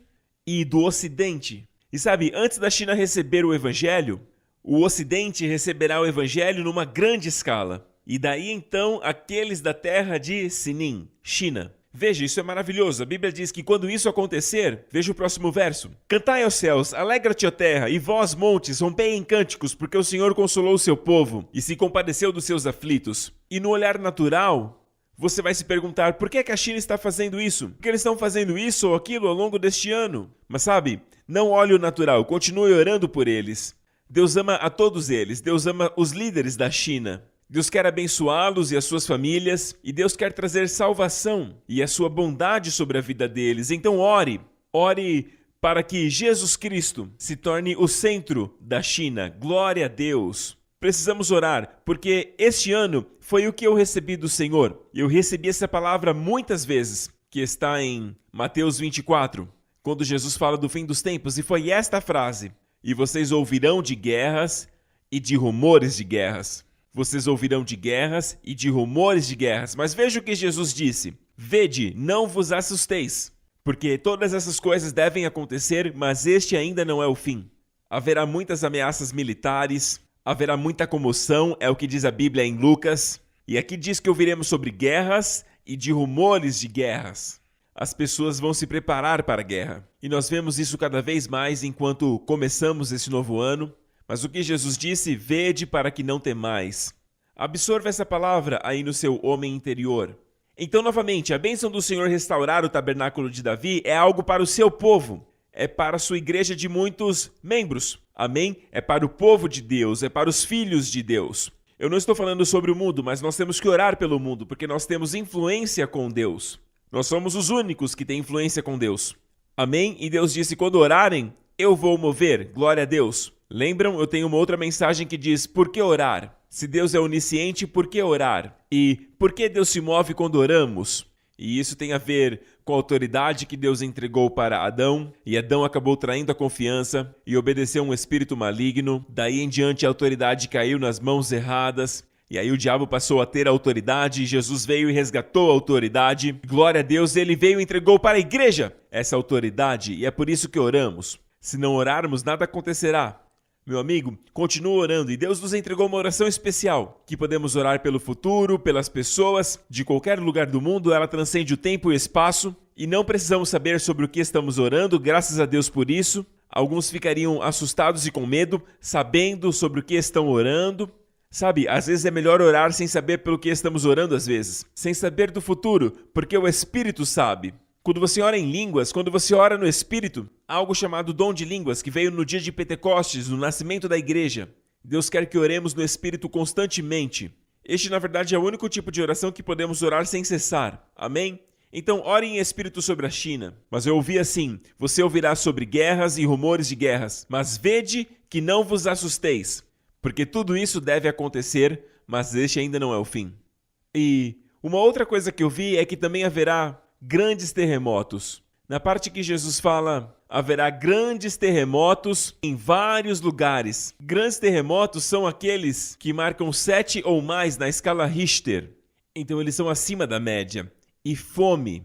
e do ocidente. E sabe, antes da China receber o evangelho, o ocidente receberá o evangelho numa grande escala. E daí então, aqueles da terra de Sinim, China. Veja, isso é maravilhoso. A Bíblia diz que quando isso acontecer, veja o próximo verso. Cantai aos céus, alegra-te, ó terra, e vós, montes, rompei em cânticos, porque o Senhor consolou o seu povo e se compadeceu dos seus aflitos. E no olhar natural, você vai se perguntar, por que a China está fazendo isso? Por que eles estão fazendo isso ou aquilo ao longo deste ano? Mas sabe, não olhe o natural, continue orando por eles. Deus ama a todos eles, Deus ama os líderes da China. Deus quer abençoá-los e as suas famílias, e Deus quer trazer salvação e a sua bondade sobre a vida deles. Então ore para que Jesus Cristo se torne o centro da China. Glória a Deus! Precisamos orar, porque este ano foi o que eu recebi do Senhor. Eu recebi essa palavra muitas vezes, que está em Mateus 24, quando Jesus fala do fim dos tempos, e foi esta frase: e vocês ouvirão de guerras e de rumores de guerras. Vocês ouvirão de guerras e de rumores de guerras. Mas veja o que Jesus disse. Vede, não vos assusteis, porque todas essas coisas devem acontecer, mas este ainda não é o fim. Haverá muitas ameaças militares, haverá muita comoção, é o que diz a Bíblia em Lucas. E aqui diz que ouviremos sobre guerras e de rumores de guerras. As pessoas vão se preparar para a guerra. E nós vemos isso cada vez mais enquanto começamos esse novo ano. Mas o que Jesus disse, vede para que não temais. Absorva essa palavra aí no seu homem interior. Então, novamente, a bênção do Senhor restaurar o tabernáculo de Davi é algo para o seu povo. É para a sua igreja de muitos membros. Amém? É para o povo de Deus, é para os filhos de Deus. Eu não estou falando sobre o mundo, mas nós temos que orar pelo mundo, porque nós temos influência com Deus. Nós somos os únicos que têm influência com Deus. Amém? E Deus disse, quando orarem, eu vou mover. Glória a Deus. Lembram? Eu tenho uma outra mensagem que diz, por que orar? Se Deus é onisciente, por que orar? E por que Deus se move quando oramos? E isso tem a ver com a autoridade que Deus entregou para Adão, e Adão acabou traindo a confiança e obedeceu um espírito maligno. Daí em diante a autoridade caiu nas mãos erradas, e aí o diabo passou a ter a autoridade, e Jesus veio e resgatou a autoridade. Glória a Deus, ele veio e entregou para a igreja essa autoridade, e é por isso que oramos. Se não orarmos, nada acontecerá. Meu amigo, continua orando, e Deus nos entregou uma oração especial, que podemos orar pelo futuro, pelas pessoas, de qualquer lugar do mundo. Ela transcende o tempo e o espaço, e não precisamos saber sobre o que estamos orando, graças a Deus por isso. Alguns ficariam assustados e com medo, sabendo sobre o que estão orando. Sabe, às vezes é melhor orar sem saber pelo que estamos orando às vezes, sem saber do futuro, porque o Espírito sabe. Quando você ora em línguas, quando você ora no Espírito, há algo chamado dom de línguas, que veio no dia de Pentecostes, no nascimento da igreja. Deus quer que oremos no Espírito constantemente. Este, na verdade, é o único tipo de oração que podemos orar sem cessar. Amém? Então, ore em Espírito sobre a China. Mas eu ouvi assim, você ouvirá sobre guerras e rumores de guerras, mas vede que não vos assusteis, porque tudo isso deve acontecer, mas este ainda não é o fim. E uma outra coisa que eu vi é que também haverá grandes terremotos. Na parte que Jesus fala, haverá grandes terremotos em vários lugares. Grandes terremotos são aqueles que marcam 7 ou mais na escala Richter. Então eles são acima da média. E fome.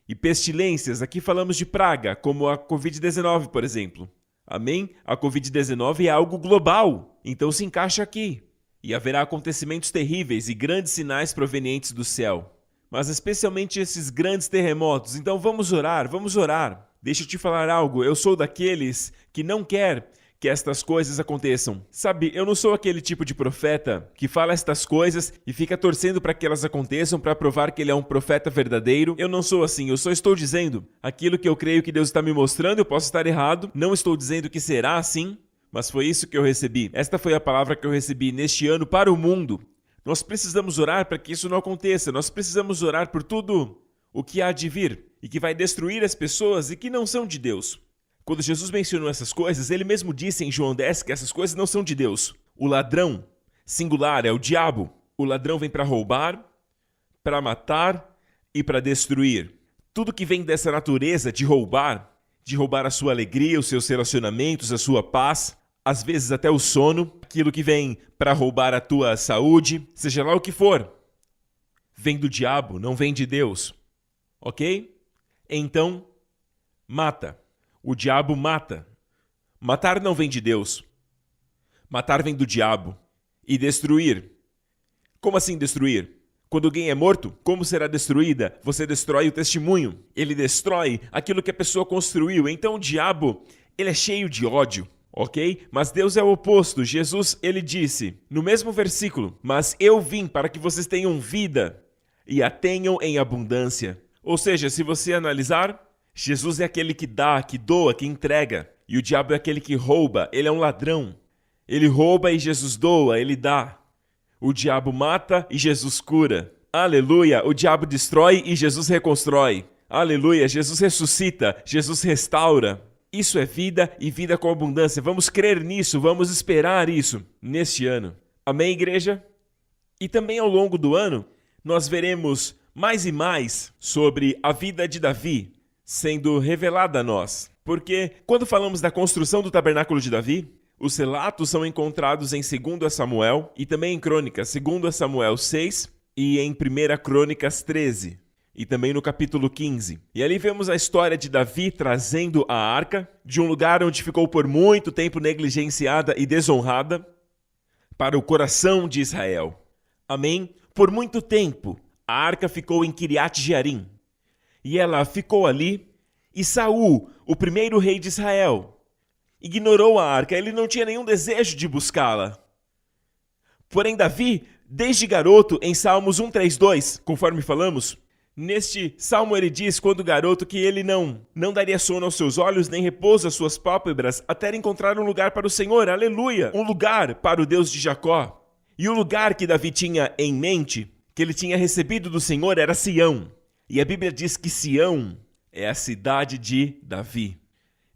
E pestilências. Aqui falamos de praga, como a Covid-19, por exemplo. Amém? A Covid-19 é algo global. Então se encaixa aqui. E haverá acontecimentos terríveis e grandes sinais provenientes do céu. Mas especialmente esses grandes terremotos. Então vamos orar, vamos orar. Deixa eu te falar algo, eu sou daqueles que não quer que estas coisas aconteçam. Sabe, eu não sou aquele tipo de profeta que fala estas coisas e fica torcendo para que elas aconteçam para provar que ele é um profeta verdadeiro. Eu não sou assim, eu só estou dizendo aquilo que eu creio que Deus está me mostrando. Eu posso estar errado, não estou dizendo que será assim, mas foi isso que eu recebi. Esta foi a palavra que eu recebi neste ano para o mundo. Nós precisamos orar para que isso não aconteça. Nós precisamos orar por tudo o que há de vir e que vai destruir as pessoas e que não são de Deus. Quando Jesus mencionou essas coisas, ele mesmo disse em João 10 que essas coisas não são de Deus. O ladrão, singular, é o diabo. O ladrão vem para roubar, para matar e para destruir. Tudo que vem dessa natureza de roubar a sua alegria, os seus relacionamentos, a sua paz, às vezes até o sono, aquilo que vem para roubar a tua saúde, seja lá o que for, vem do diabo, não vem de Deus. Ok? Então, mata. O diabo mata. Matar não vem de Deus. Matar vem do diabo. E destruir. Como assim destruir? Quando alguém é morto, como será destruída? Você destrói o testemunho. Ele destrói aquilo que a pessoa construiu. Então o diabo, ele é cheio de ódio. Ok? Mas Deus é o oposto. Jesus, ele disse, no mesmo versículo, mas eu vim para que vocês tenham vida e a tenham em abundância. Ou seja, se você analisar, Jesus é aquele que dá, que doa, que entrega. E o diabo é aquele que rouba. Ele é um ladrão. Ele rouba e Jesus doa, ele dá. O diabo mata e Jesus cura. Aleluia! O diabo destrói e Jesus reconstrói. Aleluia! Jesus ressuscita, Jesus restaura. Isso é vida e vida com abundância. Vamos crer nisso, vamos esperar isso neste ano. Amém, igreja? E também ao longo do ano, nós veremos mais e mais sobre a vida de Davi sendo revelada a nós. Porque quando falamos da construção do tabernáculo de Davi, os relatos são encontrados em 2 Samuel e também em Crônicas, 2 Samuel 6 e em 1 Crônicas 13. E também no capítulo 15. E ali vemos a história de Davi trazendo a arca de um lugar onde ficou por muito tempo negligenciada e desonrada para o coração de Israel. Amém? Por muito tempo, a arca ficou em Kiriat Jearim. E ela ficou ali, e Saul, o primeiro rei de Israel, ignorou a arca, ele não tinha nenhum desejo de buscá-la. Porém, Davi, desde garoto, em Salmos 132, conforme falamos, neste salmo ele diz, quando garoto, que ele não daria sono aos seus olhos, nem repouso às suas pálpebras, até encontrar um lugar para o Senhor, aleluia, um lugar para o Deus de Jacó. E o lugar que Davi tinha em mente, que ele tinha recebido do Senhor, era Sião. E a Bíblia diz que Sião é a cidade de Davi.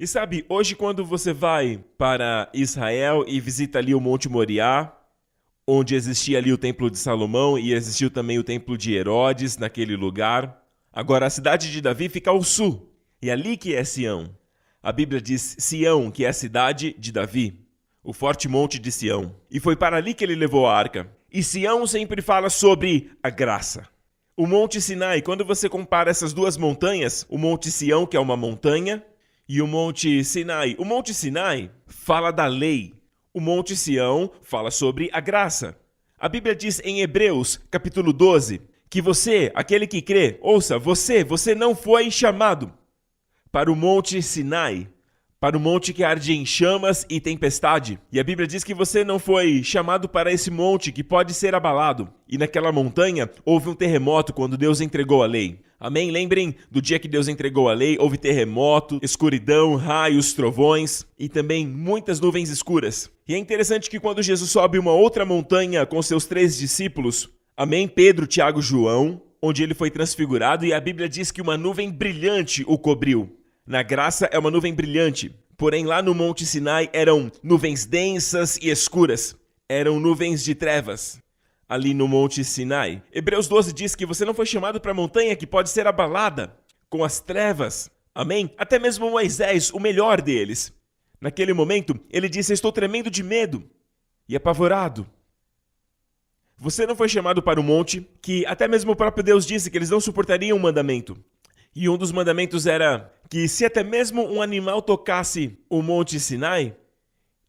E sabe, hoje quando você vai para Israel e visita ali o Monte Moriá, onde existia ali o Templo de Salomão e existiu também o Templo de Herodes naquele lugar. Agora, a cidade de Davi fica ao sul, e ali que é Sião. A Bíblia diz Sião, que é a cidade de Davi, o forte monte de Sião. E foi para ali que ele levou a arca. E Sião sempre fala sobre a graça. O Monte Sinai, quando você compara essas duas montanhas, o Monte Sião, que é uma montanha, e o Monte Sinai. O Monte Sinai fala da lei. O Monte Sião fala sobre a graça. A Bíblia diz em Hebreus, capítulo 12, que você, aquele que crê, ouça, você não foi chamado para o Monte Sinai, para o monte que arde em chamas e tempestade. E a Bíblia diz que você não foi chamado para esse monte que pode ser abalado. E naquela montanha houve um terremoto quando Deus entregou a lei. Amém? Lembrem do dia que Deus entregou a lei, houve terremoto, escuridão, raios, trovões e também muitas nuvens escuras. E é interessante que quando Jesus sobe uma outra montanha com seus 3 discípulos, amém? Pedro, Tiago, João, onde ele foi transfigurado, e a Bíblia diz que uma nuvem brilhante o cobriu. Na graça é uma nuvem brilhante, porém lá no Monte Sinai eram nuvens densas e escuras, eram nuvens de trevas. Ali no Monte Sinai. Hebreus 12 diz que você não foi chamado para a montanha que pode ser abalada com as trevas. Amém? Até mesmo Moisés, o melhor deles. Naquele momento, ele disse, estou tremendo de medo e apavorado. Você não foi chamado para o monte que até mesmo o próprio Deus disse que eles não suportariam o mandamento. E um dos mandamentos era que se até mesmo um animal tocasse o Monte Sinai,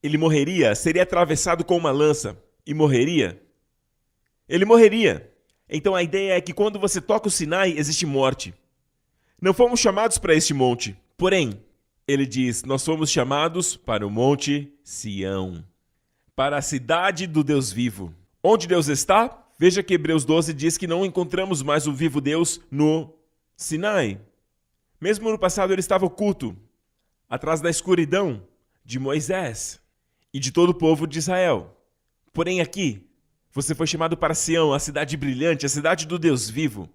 ele morreria, seria atravessado com uma lança e morreria. Ele morreria. Então a ideia é que quando você toca o Sinai, existe morte. Não fomos chamados para este monte. Porém, ele diz, nós fomos chamados para o Monte Sião, para a cidade do Deus vivo. Onde Deus está? Veja que Hebreus 12 diz que não encontramos mais o vivo Deus no Sinai. Mesmo no passado ele estava oculto, atrás da escuridão de Moisés e de todo o povo de Israel. Porém aqui, Você foi chamado para Sião, a cidade brilhante, a cidade do Deus vivo.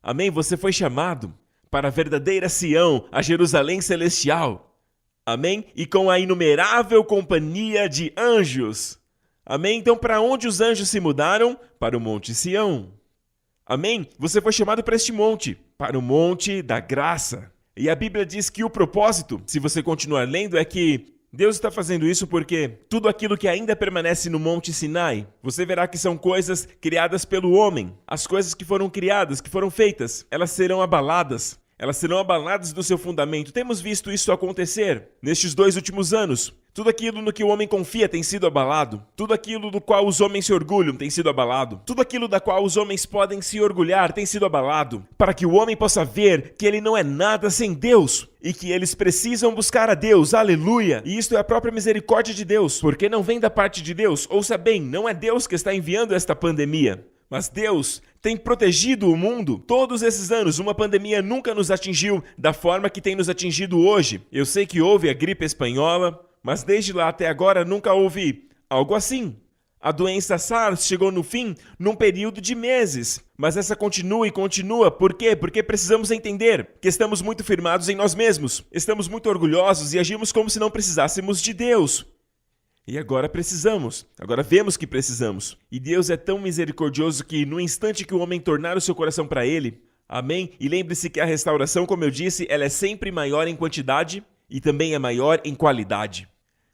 Amém? Você foi chamado para a verdadeira Sião, a Jerusalém celestial. Amém? E com a inumerável companhia de anjos. Amém? Então, para onde os anjos se mudaram? Para o Monte Sião. Amém? Você foi chamado para este monte, para o Monte da Graça. E a Bíblia diz que o propósito, se você continuar lendo, é que Deus está fazendo isso porque tudo aquilo que ainda permanece no Monte Sinai, você verá que são coisas criadas pelo homem. As coisas que foram criadas, que foram feitas, elas serão abaladas. Elas serão abaladas do seu fundamento. Temos visto isso acontecer nestes 2 últimos anos. Tudo aquilo no que o homem confia tem sido abalado. Tudo aquilo do qual os homens se orgulham tem sido abalado. Tudo aquilo da qual os homens podem se orgulhar tem sido abalado. Para que o homem possa ver que ele não é nada sem Deus. E que eles precisam buscar a Deus. Aleluia! E isto é a própria misericórdia de Deus. Porque não vem da parte de Deus. Ouça bem, não é Deus que está enviando esta pandemia. Mas Deus tem protegido o mundo todos esses anos. Uma pandemia nunca nos atingiu da forma que tem nos atingido hoje. Eu sei que houve a gripe espanhola, mas desde lá até agora nunca houve algo assim. A doença SARS chegou no fim num período de meses. Mas essa continua e continua. Por quê? Porque precisamos entender que estamos muito firmados em nós mesmos. Estamos muito orgulhosos e agimos como se não precisássemos de Deus. E agora precisamos, agora vemos que precisamos. E Deus é tão misericordioso que no instante que o homem tornar o seu coração para Ele, amém? E lembre-se que a restauração, como eu disse, ela é sempre maior em quantidade e também é maior em qualidade.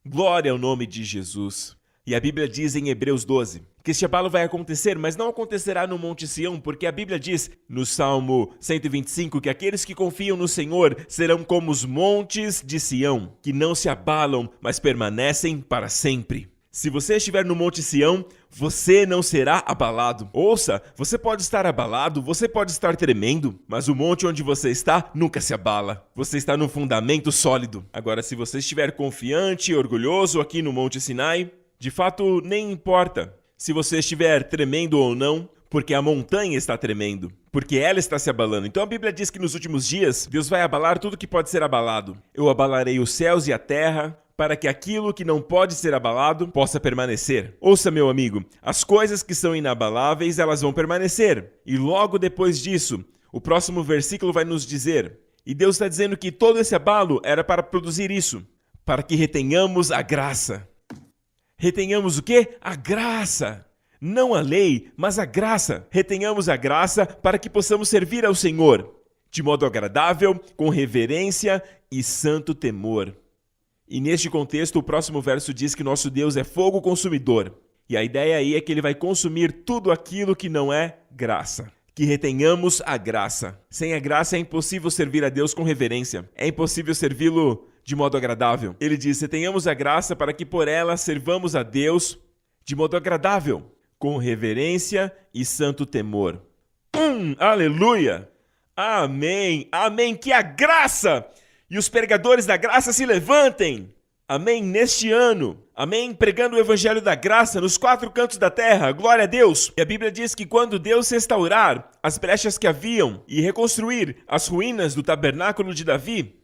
Glória ao nome de Jesus. E a Bíblia diz em Hebreus 12 que este abalo vai acontecer, mas não acontecerá no Monte Sião, porque a Bíblia diz no Salmo 125 que aqueles que confiam no Senhor serão como os montes de Sião, que não se abalam, mas permanecem para sempre. Se você estiver no Monte Sião, você não será abalado. Ouça, você pode estar abalado, você pode estar tremendo, mas o monte onde você está nunca se abala. Você está num fundamento sólido. Agora, se você estiver confiante e orgulhoso aqui no Monte Sinai, de fato, nem importa se você estiver tremendo ou não, porque a montanha está tremendo, porque ela está se abalando. Então a Bíblia diz que nos últimos dias, Deus vai abalar tudo que pode ser abalado. Eu abalarei os céus e a terra, para que aquilo que não pode ser abalado possa permanecer. Ouça, meu amigo, as coisas que são inabaláveis, elas vão permanecer. E logo depois disso, o próximo versículo vai nos dizer, e Deus está dizendo que todo esse abalo era para produzir isso, para que retenhamos a graça. Retenhamos o quê? A graça. Não a lei, mas a graça. Retenhamos a graça para que possamos servir ao Senhor, de modo agradável, com reverência e santo temor. E neste contexto, o próximo verso diz que nosso Deus é fogo consumidor. E a ideia aí é que ele vai consumir tudo aquilo que não é graça. Que retenhamos a graça. Sem a graça é impossível servir a Deus com reverência. É impossível servi-lo de modo agradável. Ele diz, retenhamos a graça para que por ela servamos a Deus de modo agradável, com reverência e santo temor. Aleluia! Amém! Amém! Que a graça e os pregadores da graça se levantem! Amém! Neste ano. Amém? Pregando o evangelho da graça nos 4 cantos da terra. Glória a Deus! E a Bíblia diz que quando Deus restaurar as brechas que haviam e reconstruir as ruínas do tabernáculo de Davi,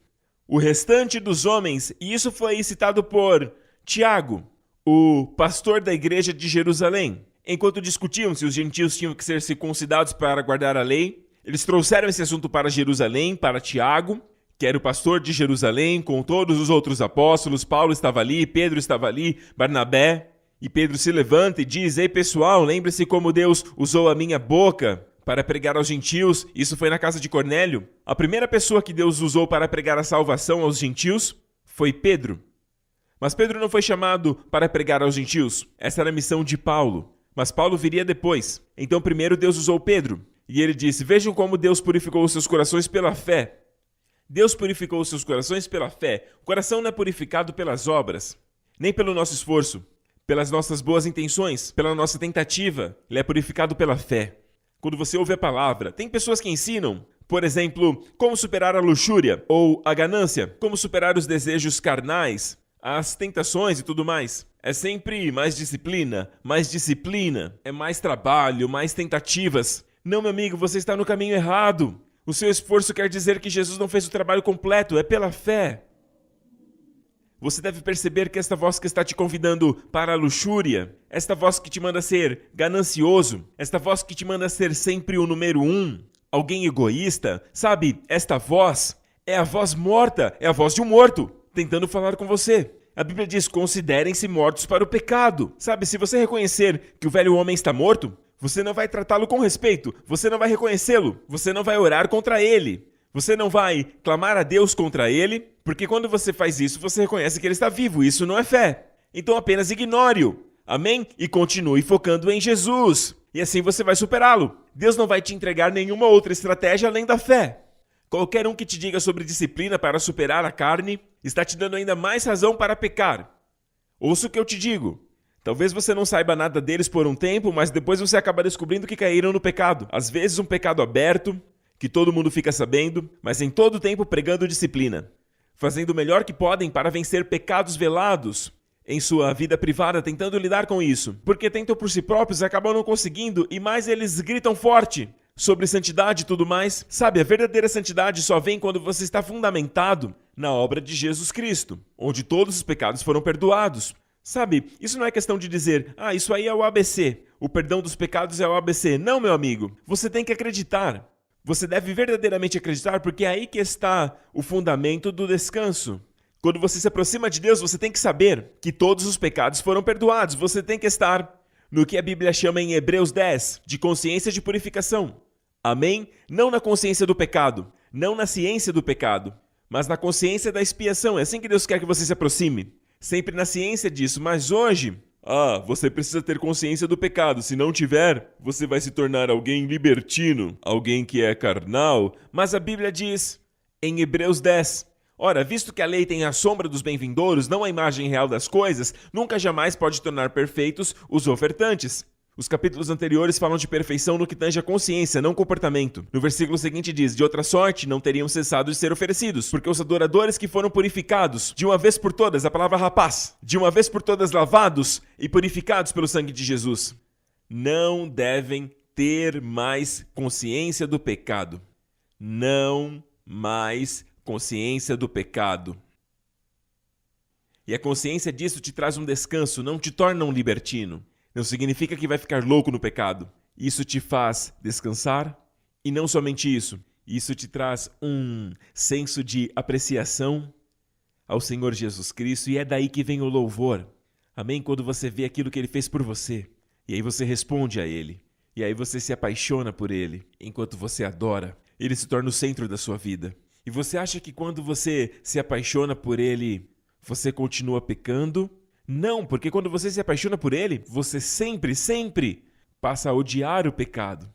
o restante dos homens, e isso foi citado por Tiago, o pastor da igreja de Jerusalém. Enquanto discutiam se os gentios tinham que ser circuncidados para guardar a lei, eles trouxeram esse assunto para Jerusalém, para Tiago, que era o pastor de Jerusalém, com todos os outros apóstolos. Paulo estava ali, Pedro estava ali, Barnabé. E Pedro se levanta e diz, ei pessoal, lembre-se como Deus usou a minha boca para pregar aos gentios. Isso foi na casa de Cornélio. A primeira pessoa que Deus usou para pregar a salvação aos gentios foi Pedro. Mas Pedro não foi chamado para pregar aos gentios. Essa era a missão de Paulo. Mas Paulo viria depois. Então primeiro Deus usou Pedro. E ele disse, vejam como Deus purificou os seus corações pela fé. Deus purificou os seus corações pela fé. O coração não é purificado pelas obras, nem pelo nosso esforço, pelas nossas boas intenções, pela nossa tentativa. Ele é purificado pela fé. Quando você ouve a palavra, tem pessoas que ensinam, por exemplo, como superar a luxúria ou a ganância, como superar os desejos carnais, as tentações e tudo mais. É sempre mais disciplina, é mais trabalho, mais tentativas. Não, meu amigo, você está no caminho errado. O seu esforço quer dizer que Jesus não fez o trabalho completo, é pela fé. Você deve perceber que esta voz que está te convidando para a luxúria, esta voz que te manda ser ganancioso, esta voz que te manda ser sempre o número 1, alguém egoísta, sabe? Esta voz é a voz morta, é a voz de um morto, tentando falar com você. A Bíblia diz, considerem-se mortos para o pecado. Sabe, se você reconhecer que o velho homem está morto, você não vai tratá-lo com respeito, você não vai reconhecê-lo, você não vai orar contra ele, você não vai clamar a Deus contra ele, porque quando você faz isso, você reconhece que ele está vivo, isso não é fé. Então apenas ignore-o, amém? E continue focando em Jesus, e assim você vai superá-lo. Deus não vai te entregar nenhuma outra estratégia além da fé. Qualquer um que te diga sobre disciplina para superar a carne, está te dando ainda mais razão para pecar. Ouça o que eu te digo. Talvez você não saiba nada deles por um tempo, mas depois você acaba descobrindo que caíram no pecado. Às vezes um pecado aberto, que todo mundo fica sabendo, mas em todo tempo pregando disciplina. Fazendo o melhor que podem para vencer pecados velados em sua vida privada, tentando lidar com isso. Porque tentam por si próprios e acabam não conseguindo, e mais eles gritam forte sobre santidade e tudo mais. Sabe, a verdadeira santidade só vem quando você está fundamentado na obra de Jesus Cristo, onde todos os pecados foram perdoados. Sabe, isso não é questão de dizer, isso aí é o ABC, o perdão dos pecados é o ABC. Não, meu amigo, você tem que acreditar. Você deve verdadeiramente acreditar, porque é aí que está o fundamento do descanso. Quando você se aproxima de Deus, você tem que saber que todos os pecados foram perdoados. Você tem que estar no que a Bíblia chama em Hebreus 10, de consciência de purificação. Amém? Não na consciência do pecado, não na ciência do pecado, mas na consciência da expiação. É assim que Deus quer que você se aproxime. Sempre na ciência disso, mas hoje, você precisa ter consciência do pecado. Se não tiver, você vai se tornar alguém libertino, alguém que é carnal. Mas a Bíblia diz, em Hebreus 10, ora, visto que a lei tem a sombra dos bem-vindouros, não a imagem real das coisas, nunca jamais pode tornar perfeitos os ofertantes. Os capítulos anteriores falam de perfeição no que tange a consciência, não comportamento. No versículo seguinte diz, de outra sorte não teriam cessado de ser oferecidos, porque os adoradores que foram purificados, de uma vez por todas, a palavra rapaz, de uma vez por todas lavados e purificados pelo sangue de Jesus, não devem ter mais consciência do pecado. Não mais consciência do pecado. E a consciência disso te traz um descanso, não te torna um libertino. Não significa que vai ficar louco no pecado. Isso te faz descansar e não somente isso. Isso te traz um senso de apreciação ao Senhor Jesus Cristo e é daí que vem o louvor. Amém? Quando você vê aquilo que Ele fez por você e aí você responde a Ele e aí você se apaixona por Ele enquanto você adora. Ele se torna o centro da sua vida. E você acha que quando você se apaixona por Ele, você continua pecando? Não, porque quando você se apaixona por Ele, você sempre passa a odiar o pecado.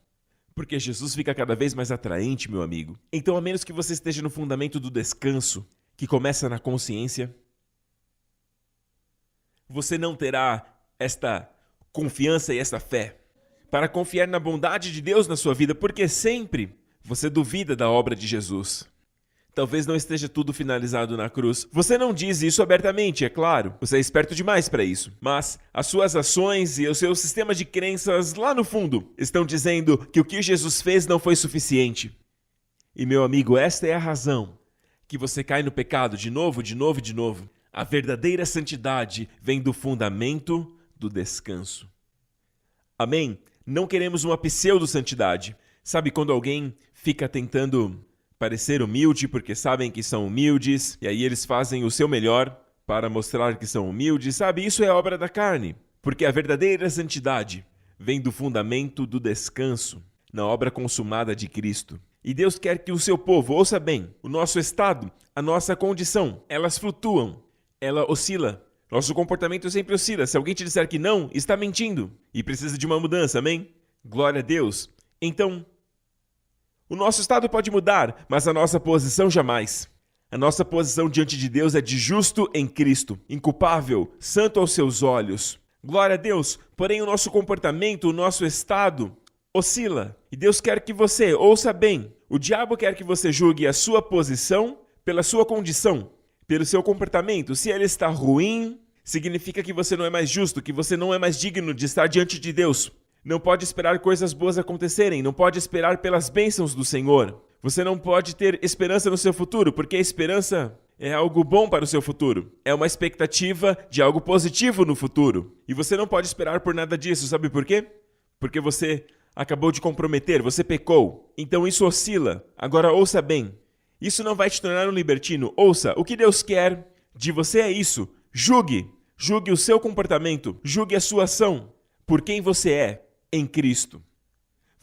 Porque Jesus fica cada vez mais atraente, meu amigo. Então, a menos que você esteja no fundamento do descanso, que começa na consciência, você não terá esta confiança e esta fé para confiar na bondade de Deus na sua vida, porque sempre você duvida da obra de Jesus. Talvez não esteja tudo finalizado na cruz. Você não diz isso abertamente, é claro. Você é esperto demais para isso. Mas as suas ações e o seu sistema de crenças lá no fundo estão dizendo que o que Jesus fez não foi suficiente. E meu amigo, esta é a razão que você cai no pecado de novo. A verdadeira santidade vem do fundamento do descanso. Amém? Não queremos uma pseudo-santidade. Sabe quando alguém fica tentando parecer humilde porque sabem que são humildes, e aí eles fazem o seu melhor para mostrar que são humildes, sabe? Isso é obra da carne, porque a verdadeira santidade vem do fundamento do descanso, na obra consumada de Cristo. E Deus quer que o seu povo, ouça bem, o nosso estado, a nossa condição, elas flutuam, ela oscila. Nosso comportamento sempre oscila. Se alguém te disser que não, está mentindo e precisa de uma mudança, amém? Glória a Deus. Então, o nosso estado pode mudar, mas a nossa posição jamais. A nossa posição diante de Deus é de justo em Cristo, inculpável, santo aos seus olhos. Glória a Deus, porém o nosso comportamento, o nosso estado oscila. E Deus quer que você, ouça bem, o diabo quer que você julgue a sua posição pela sua condição, pelo seu comportamento. Se ele está ruim, significa que você não é mais justo, que você não é mais digno de estar diante de Deus. Não pode esperar coisas boas acontecerem, não pode esperar pelas bênçãos do Senhor. Você não pode ter esperança no seu futuro, porque a esperança é algo bom para o seu futuro. É uma expectativa de algo positivo no futuro. E você não pode esperar por nada disso, sabe por quê? Porque você acabou de comprometer, você pecou. Então isso oscila. Agora ouça bem. Isso não vai te tornar um libertino. Ouça, o que Deus quer de você é isso. Julgue. Julgue o seu comportamento. Julgue a sua ação. Por quem você é em Cristo.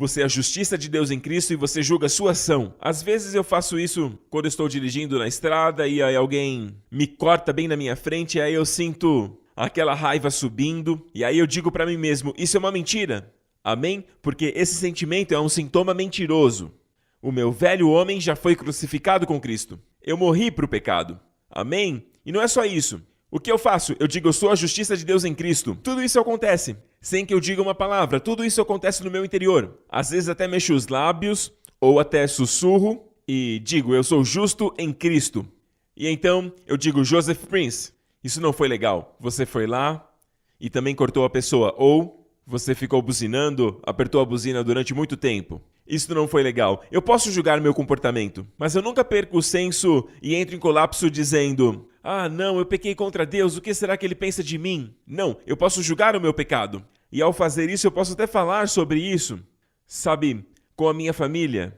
Você é a justiça de Deus em Cristo e você julga a sua ação. Às vezes eu faço isso quando estou dirigindo na estrada e aí alguém me corta bem na minha frente e aí eu sinto aquela raiva subindo e aí eu digo para mim mesmo, isso é uma mentira. Amém? Porque esse sentimento é um sintoma mentiroso. O meu velho homem já foi crucificado com Cristo. Eu morri para o pecado. Amém? E não é só isso. O que eu faço? Eu digo, eu sou a justiça de Deus em Cristo. Tudo isso acontece sem que eu diga uma palavra. Tudo isso acontece no meu interior. Às vezes até mexo os lábios ou até sussurro e digo, eu sou justo em Cristo. E então eu digo, Joseph Prince, isso não foi legal. Você foi lá e também cortou a pessoa. Ou você ficou buzinando, apertou a buzina durante muito tempo. Isso não foi legal. Eu posso julgar meu comportamento, mas eu nunca perco o senso e entro em colapso dizendo, ah, não, eu pequei contra Deus, o que será que Ele pensa de mim? Não, eu posso julgar o meu pecado. E ao fazer isso, eu posso até falar sobre isso. Sabe, com a minha família.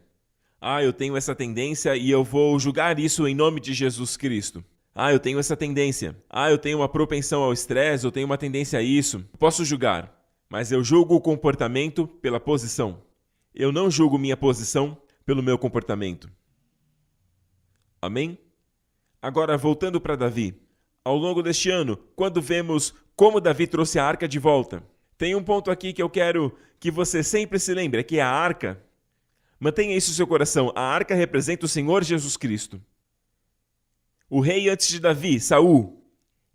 Ah, eu tenho essa tendência e eu vou julgar isso em nome de Jesus Cristo. Ah, eu tenho essa tendência. Ah, eu tenho uma propensão ao estresse, eu tenho uma tendência a isso. Posso julgar, mas eu julgo o comportamento pela posição. Eu não julgo minha posição pelo meu comportamento. Amém? Agora, voltando para Davi. Ao longo deste ano, quando vemos como Davi trouxe a arca de volta, tem um ponto aqui que eu quero que você sempre se lembre, é que a arca, mantenha isso no seu coração, a arca representa o Senhor Jesus Cristo. O rei antes de Davi, Saul,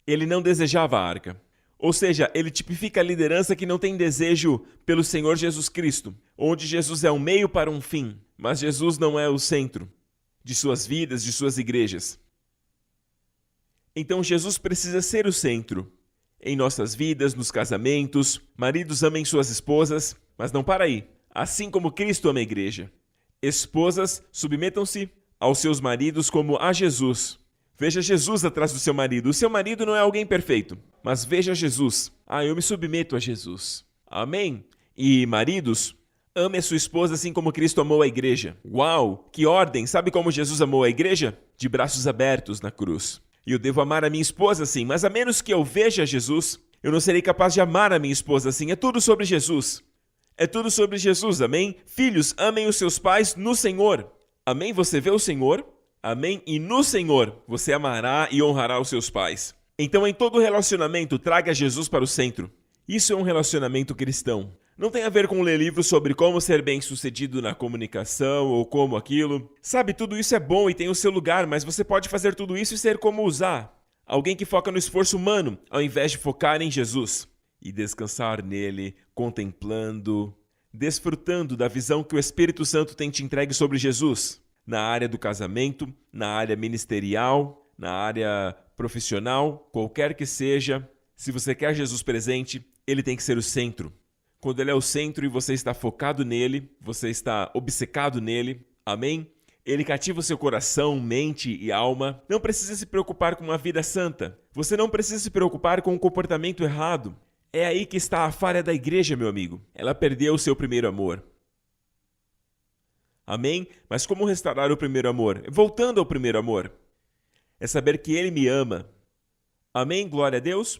ele não desejava a arca. Ou seja, ele tipifica a liderança que não tem desejo pelo Senhor Jesus Cristo, onde Jesus é um meio para um fim, mas Jesus não é o centro de suas vidas, de suas igrejas. Então Jesus precisa ser o centro em nossas vidas, nos casamentos. Maridos amem suas esposas, mas não para aí. Assim como Cristo ama a igreja. Esposas, submetam-se aos seus maridos como a Jesus. Veja Jesus atrás do seu marido. O seu marido não é alguém perfeito, mas veja Jesus. Ah, eu me submeto a Jesus. Amém? E maridos, ame a sua esposa assim como Cristo amou a igreja. Uau, que ordem! Sabe como Jesus amou a igreja? De braços abertos na cruz. E eu devo amar a minha esposa assim, mas a menos que eu veja Jesus, eu não serei capaz de amar a minha esposa assim. É tudo sobre Jesus. É tudo sobre Jesus, amém? Filhos, amem os seus pais no Senhor. Amém? Você vê o Senhor? Amém? E no Senhor você amará e honrará os seus pais. Então, em todo relacionamento, traga Jesus para o centro. Isso é um relacionamento cristão. Não tem a ver com ler livros sobre como ser bem-sucedido na comunicação ou como aquilo. Sabe, tudo isso é bom e tem o seu lugar, mas você pode fazer tudo isso e ser como usar. Alguém que foca no esforço humano, ao invés de focar em Jesus. E descansar nele, contemplando, desfrutando da visão que o Espírito Santo tem te entregue sobre Jesus. Na área do casamento, na área ministerial, na área profissional, qualquer que seja. Se você quer Jesus presente, ele tem que ser o centro. Quando ele é o centro e você está focado nele, você está obcecado nele, amém? Ele cativa o seu coração, mente e alma. Não precisa se preocupar com uma vida santa. Você não precisa se preocupar com um comportamento errado. É aí que está a falha da igreja, meu amigo. Ela perdeu o seu primeiro amor. Amém? Mas como restaurar o primeiro amor? Voltando ao primeiro amor. É saber que ele me ama. Amém? Glória a Deus?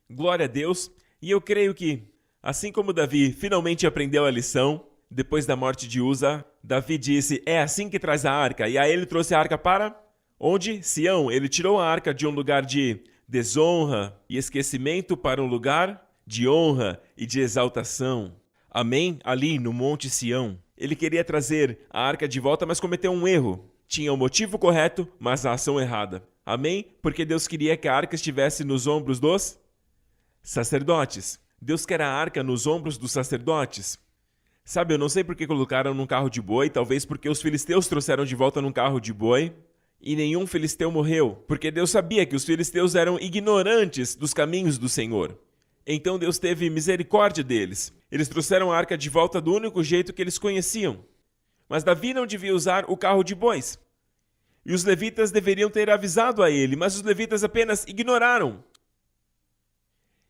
Glória a Deus. E eu creio que, assim como Davi finalmente aprendeu a lição, depois da morte de Uza, Davi disse, é assim que traz a arca. E aí ele trouxe a arca para onde? Sião. Ele tirou a arca de um lugar de desonra e esquecimento para um lugar de honra e de exaltação. Amém? Ali no Monte Sião. Ele queria trazer a arca de volta, mas cometeu um erro. Tinha o motivo correto, mas a ação errada. Amém? Porque Deus queria que a arca estivesse nos ombros dos sacerdotes. Deus quer a arca nos ombros dos sacerdotes. Sabe, eu não sei por que colocaram num carro de boi, talvez porque os filisteus trouxeram de volta num carro de boi e nenhum filisteu morreu, porque Deus sabia que os filisteus eram ignorantes dos caminhos do Senhor. Então Deus teve misericórdia deles. Eles trouxeram a arca de volta do único jeito que eles conheciam. Mas Davi não devia usar o carro de bois. E os levitas deveriam ter avisado a ele, mas os levitas apenas ignoraram.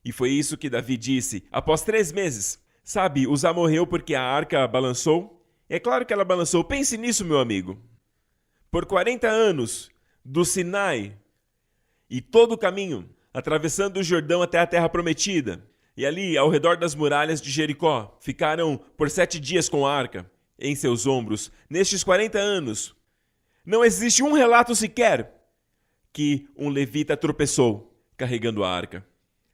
E foi isso que Davi disse após 3 meses. Sabe, Uzá morreu porque a arca balançou? É claro que ela balançou. Pense nisso, meu amigo. Por 40 anos, do Sinai e todo o caminho, atravessando o Jordão até a terra prometida, e ali, ao redor das muralhas de Jericó, ficaram por 7 dias com a arca em seus ombros. Nestes 40 anos, não existe um relato sequer que um levita tropeçou carregando a arca.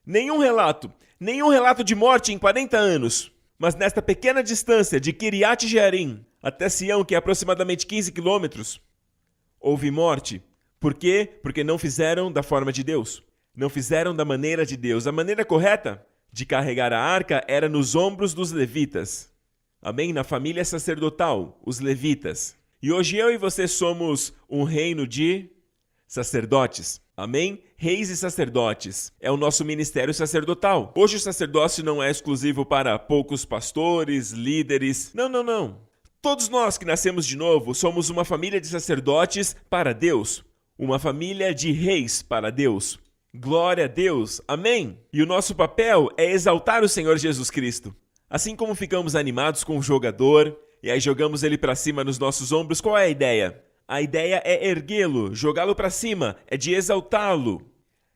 Nenhum relato de morte em 40 anos. Mas nesta pequena distância de Kiriat Jearim até Sião, que é aproximadamente 15 quilômetros, houve morte. Por quê? Porque não fizeram da forma de Deus. Não fizeram da maneira de Deus. A maneira correta de carregar a arca era nos ombros dos levitas. Amém? Na família sacerdotal, os levitas. E hoje eu e você somos um reino de sacerdotes. Amém? Reis e sacerdotes. É o nosso ministério sacerdotal. Hoje o sacerdócio não é exclusivo para poucos pastores, líderes. Não. Todos nós que nascemos de novo somos uma família de sacerdotes para Deus. Uma família de reis para Deus. Glória a Deus. Amém? E o nosso papel é exaltar o Senhor Jesus Cristo. Assim como ficamos animados com o jogador, e aí jogamos ele para cima nos nossos ombros, qual é a ideia? A ideia é erguê-lo, jogá-lo para cima, é de exaltá-lo.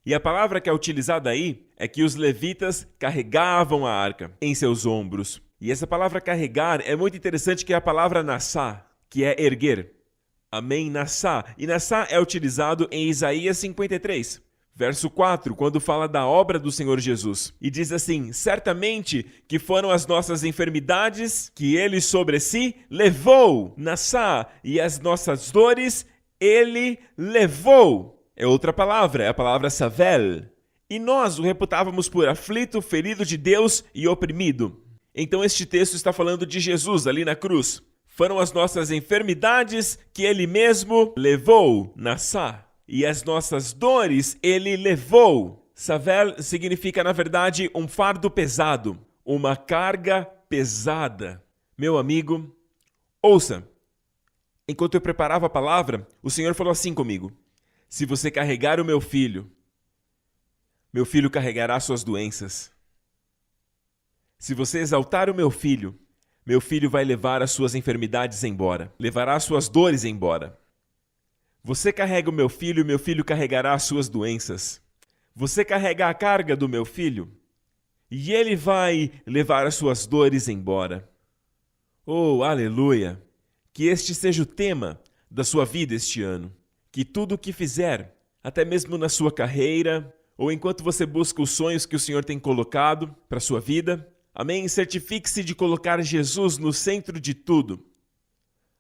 E a palavra que é utilizada aí é que os levitas carregavam a arca em seus ombros. E essa palavra carregar é muito interessante, que é a palavra nassá, que é erguer. Amém? Nassá. E nassá é utilizado em Isaías 53. Verso 4, quando fala da obra do Senhor Jesus. E diz assim: certamente que foram as nossas enfermidades que ele sobre si levou, nassá, e as nossas dores ele levou. É outra palavra, é a palavra savel. E nós o reputávamos por aflito, ferido de Deus e oprimido. Então este texto está falando de Jesus ali na cruz. Foram as nossas enfermidades que ele mesmo levou, nassá. E as nossas dores ele levou. Savel significa, na verdade, um fardo pesado, uma carga pesada. Meu amigo, ouça. Enquanto eu preparava a palavra, o Senhor falou assim comigo: se você carregar o meu filho carregará suas doenças. Se você exaltar o meu filho vai levar as suas enfermidades embora, levará as suas dores embora. Você carrega o meu filho carregará as suas doenças. Você carrega a carga do meu filho, e ele vai levar as suas dores embora. Oh, aleluia! Que este seja o tema da sua vida este ano. Que tudo o que fizer, até mesmo na sua carreira, ou enquanto você busca os sonhos que o Senhor tem colocado para a sua vida, amém? Certifique-se de colocar Jesus no centro de tudo.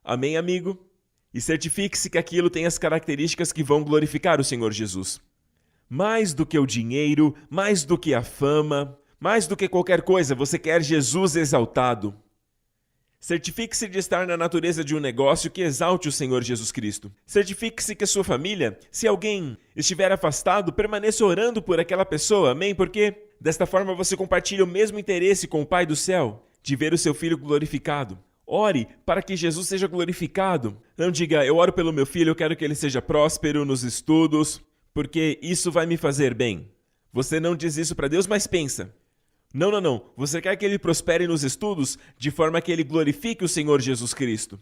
Amém, amigo? E certifique-se que aquilo tem as características que vão glorificar o Senhor Jesus. Mais do que o dinheiro, mais do que a fama, mais do que qualquer coisa, você quer Jesus exaltado. Certifique-se de estar na natureza de um negócio que exalte o Senhor Jesus Cristo. Certifique-se que a sua família, se alguém estiver afastado, permaneça orando por aquela pessoa, amém? Porque desta forma você compartilha o mesmo interesse com o Pai do céu, de ver o seu filho glorificado. Ore para que Jesus seja glorificado. Não diga: eu oro pelo meu filho, eu quero que ele seja próspero nos estudos, porque isso vai me fazer bem. Você não diz isso para Deus, mas pensa. Não. Você quer que ele prospere nos estudos de forma que ele glorifique o Senhor Jesus Cristo.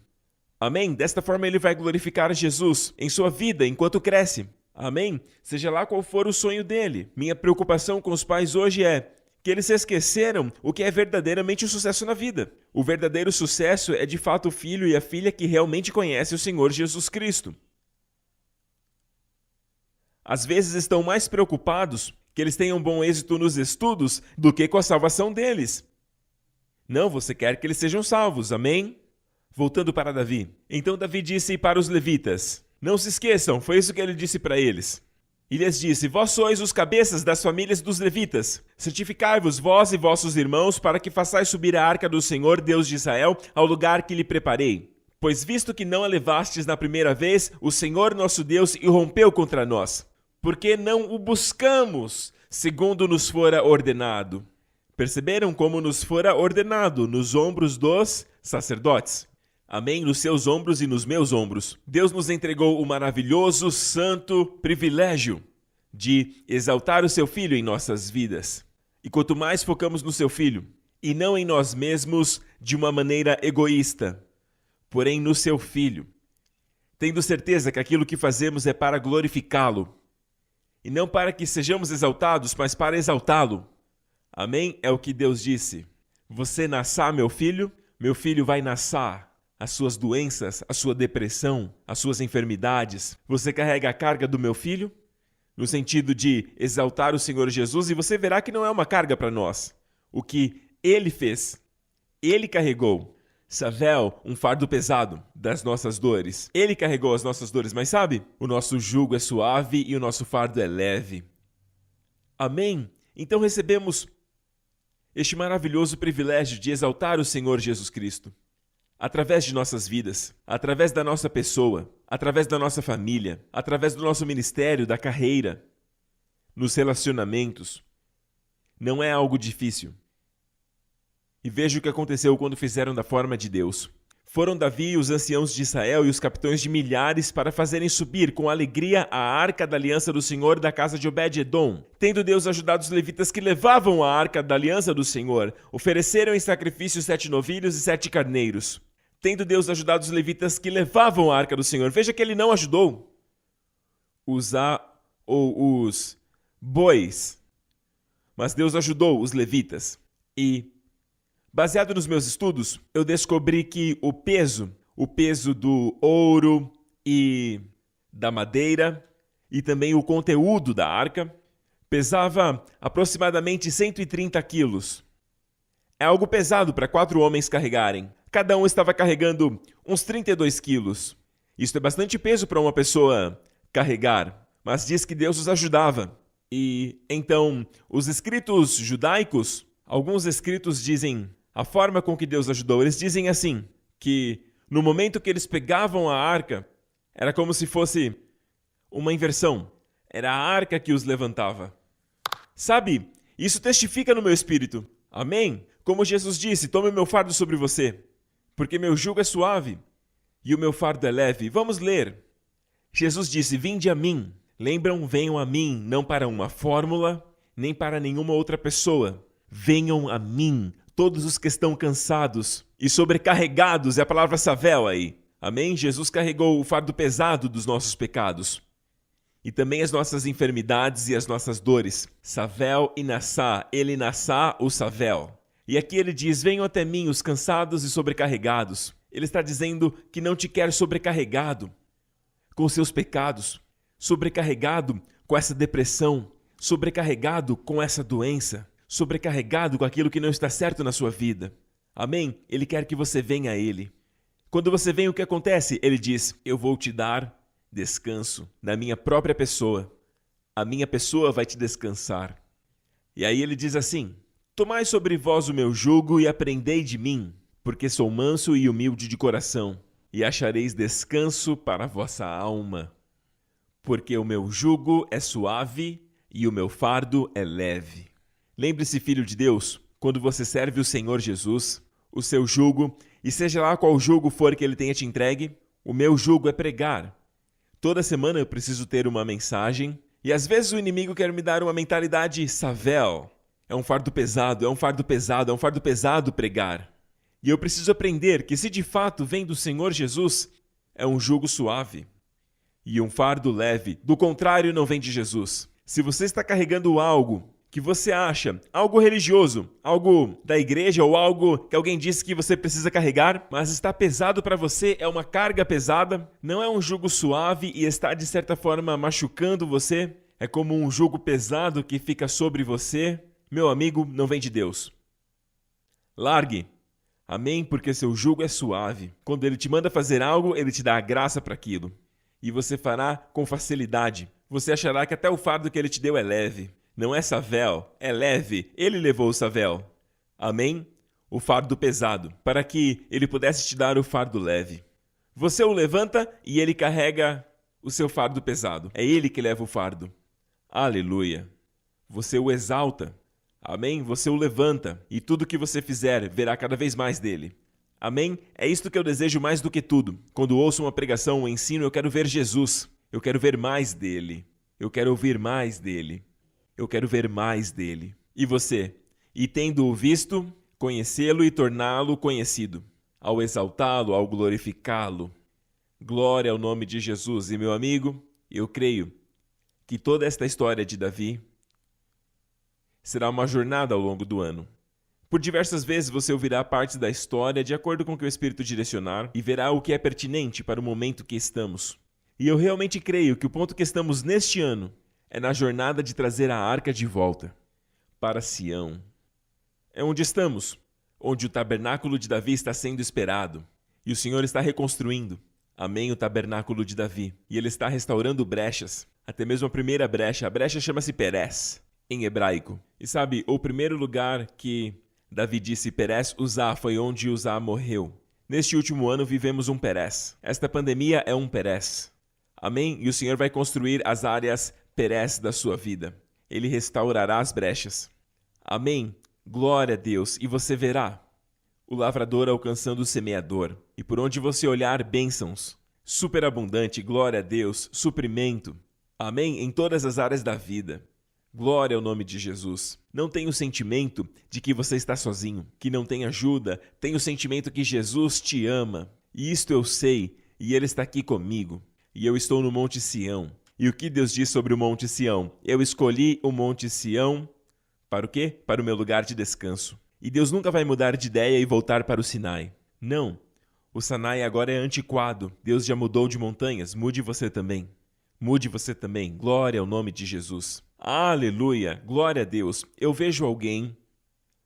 Amém? Desta forma ele vai glorificar Jesus em sua vida enquanto cresce. Amém? Seja lá qual for o sonho dele. Minha preocupação com os pais hoje é que eles se esqueceram o que é verdadeiramente o sucesso na vida. O verdadeiro sucesso é de fato o filho e a filha que realmente conhecem o Senhor Jesus Cristo. Às vezes estão mais preocupados que eles tenham bom êxito nos estudos do que com a salvação deles. Não, você quer que eles sejam salvos, amém? Voltando para Davi. Então Davi disse para os levitas: não se esqueçam, foi isso que ele disse para eles. E lhes disse: vós sois os cabeças das famílias dos levitas. Santificai-vos vós e vossos irmãos, para que façais subir a arca do Senhor, Deus de Israel, ao lugar que lhe preparei. Pois visto que não a levastes na primeira vez, o Senhor nosso Deus irrompeu contra nós. Porque não o buscamos, segundo nos fora ordenado. Perceberam como nos fora ordenado? Nos ombros dos sacerdotes. Amém? Nos seus ombros e nos meus ombros. Deus nos entregou o maravilhoso, santo privilégio de exaltar o seu Filho em nossas vidas. E quanto mais focamos no seu Filho, e não em nós mesmos de uma maneira egoísta, porém no seu Filho, tendo certeza que aquilo que fazemos é para glorificá-lo, e não para que sejamos exaltados, mas para exaltá-lo. Amém? É o que Deus disse. Você nascerá, meu filho vai nascer. As suas doenças, a sua depressão, as suas enfermidades. Você carrega a carga do meu filho, no sentido de exaltar o Senhor Jesus, e você verá que não é uma carga para nós. O que ele fez, ele carregou. Savel, um fardo pesado das nossas dores. Ele carregou as nossas dores, mas sabe? O nosso jugo é suave e o nosso fardo é leve. Amém? Então recebemos este maravilhoso privilégio de exaltar o Senhor Jesus Cristo. Através de nossas vidas, através da nossa pessoa, através da nossa família, através do nosso ministério, da carreira, nos relacionamentos. Não é algo difícil. E veja o que aconteceu quando fizeram da forma de Deus. Foram Davi, os anciãos de Israel e os capitães de milhares para fazerem subir com alegria a arca da aliança do Senhor da casa de Obed-Edom. Tendo Deus ajudado os levitas que levavam a arca da aliança do Senhor, ofereceram em sacrifício 7 novilhos e 7 carneiros. Tendo Deus ajudado os levitas que levavam a arca do Senhor. Veja que ele não ajudou os bois, mas Deus ajudou os levitas. E, baseado nos meus estudos, eu descobri que o peso do ouro e da madeira, e também o conteúdo da arca, pesava aproximadamente 130 quilos. É algo pesado para 4 homens carregarem. Cada um estava carregando uns 32 quilos. Isso é bastante peso para uma pessoa carregar, mas diz que Deus os ajudava. E então, os escritos judaicos, alguns escritos dizem a forma com que Deus ajudou. Eles dizem assim, que no momento que eles pegavam a arca, era como se fosse uma inversão. Era a arca que os levantava. Sabe, isso testifica no meu espírito. Amém? Como Jesus disse, tome o meu fardo sobre você, porque meu jugo é suave e o meu fardo é leve. Vamos ler. Jesus disse, vinde a mim. Lembram, venham a mim, não para uma fórmula, nem para nenhuma outra pessoa. Venham a mim, todos os que estão cansados e sobrecarregados, é a palavra savel aí. Amém? Jesus carregou o fardo pesado dos nossos pecados. E também as nossas enfermidades e as nossas dores. Savel e nassá, ele nassá o savel. E aqui ele diz, venham até mim os cansados e sobrecarregados. Ele está dizendo que não te quer sobrecarregado com os seus pecados, sobrecarregado com essa depressão, sobrecarregado com essa doença, sobrecarregado com aquilo que não está certo na sua vida. Amém? Ele quer que você venha a Ele. Quando você vem, o que acontece? Ele diz, eu vou te dar descanso na minha própria pessoa. A minha pessoa vai te descansar. E aí ele diz assim, tomai sobre vós o meu jugo e aprendei de mim, porque sou manso e humilde de coração, e achareis descanso para a vossa alma. Porque o meu jugo é suave e o meu fardo é leve. Lembre-se, filho de Deus, quando você serve o Senhor Jesus, o seu jugo, e seja lá qual jugo for que Ele tenha te entregue, o meu jugo é pregar. Toda semana eu preciso ter uma mensagem, e às vezes o inimigo quer me dar uma mentalidade savel. É um fardo pesado, é um fardo pesado, é um fardo pesado pregar. E eu preciso aprender que se de fato vem do Senhor Jesus, é um jugo suave e um fardo leve. Do contrário, não vem de Jesus. Se você está carregando algo que você acha, algo religioso, algo da igreja ou algo que alguém disse que você precisa carregar, mas está pesado para você, é uma carga pesada, não é um jugo suave e está de certa forma machucando você, é como um jugo pesado que fica sobre você, meu amigo, não vem de Deus. Largue. Amém? Porque seu jugo é suave. Quando Ele te manda fazer algo, Ele te dá a graça para aquilo. E você fará com facilidade. Você achará que até o fardo que Ele te deu é leve. Não é savel, é leve. Ele levou o savel. Amém? O fardo pesado, para que Ele pudesse te dar o fardo leve. Você o levanta e Ele carrega o seu fardo pesado. É Ele que leva o fardo. Aleluia. Você o exalta. Amém? Você o levanta e tudo que você fizer verá cada vez mais dele. Amém? É isto que eu desejo mais do que tudo. Quando ouço uma pregação, um ensino, eu quero ver Jesus. Eu quero ver mais dele. Eu quero ouvir mais dele. Eu quero ver mais dele. E você? E tendo-o visto, conhecê-lo e torná-lo conhecido. Ao exaltá-lo, ao glorificá-lo. Glória ao nome de Jesus. E meu amigo, eu creio que toda esta história de Davi será uma jornada ao longo do ano. Por diversas vezes você ouvirá partes da história de acordo com o que o Espírito direcionar e verá o que é pertinente para o momento que estamos. E eu realmente creio que o ponto que estamos neste ano é na jornada de trazer a arca de volta para Sião. É onde estamos, onde o tabernáculo de Davi está sendo esperado e o Senhor está reconstruindo. Amém, o tabernáculo de Davi. E ele está restaurando brechas, até mesmo a primeira brecha. A brecha chama-se Perez, em hebraico. E sabe, o primeiro lugar que Davi disse Perez Uzá foi onde Uzá morreu. Neste último ano vivemos um Perez. Esta pandemia é um Perez. Amém? E o Senhor vai construir as áreas Perez da sua vida. Ele restaurará as brechas. Amém? Glória a Deus. E você verá o lavrador alcançando o semeador. E por onde você olhar, bênçãos. Superabundante, glória a Deus, suprimento. Amém? Em todas as áreas da vida. Glória ao nome de Jesus. Não tenha o sentimento de que você está sozinho, que não tem ajuda. Tenha o sentimento que Jesus te ama. E isto eu sei, e Ele está aqui comigo. E eu estou no Monte Sião. E o que Deus diz sobre o Monte Sião? Eu escolhi o Monte Sião para o quê? Para o meu lugar de descanso. E Deus nunca vai mudar de ideia e voltar para o Sinai. Não. O Sinai agora é antiquado. Deus já mudou de montanhas. Mude você também. Mude você também. Glória ao nome de Jesus. Aleluia! Glória a Deus! Eu vejo alguém.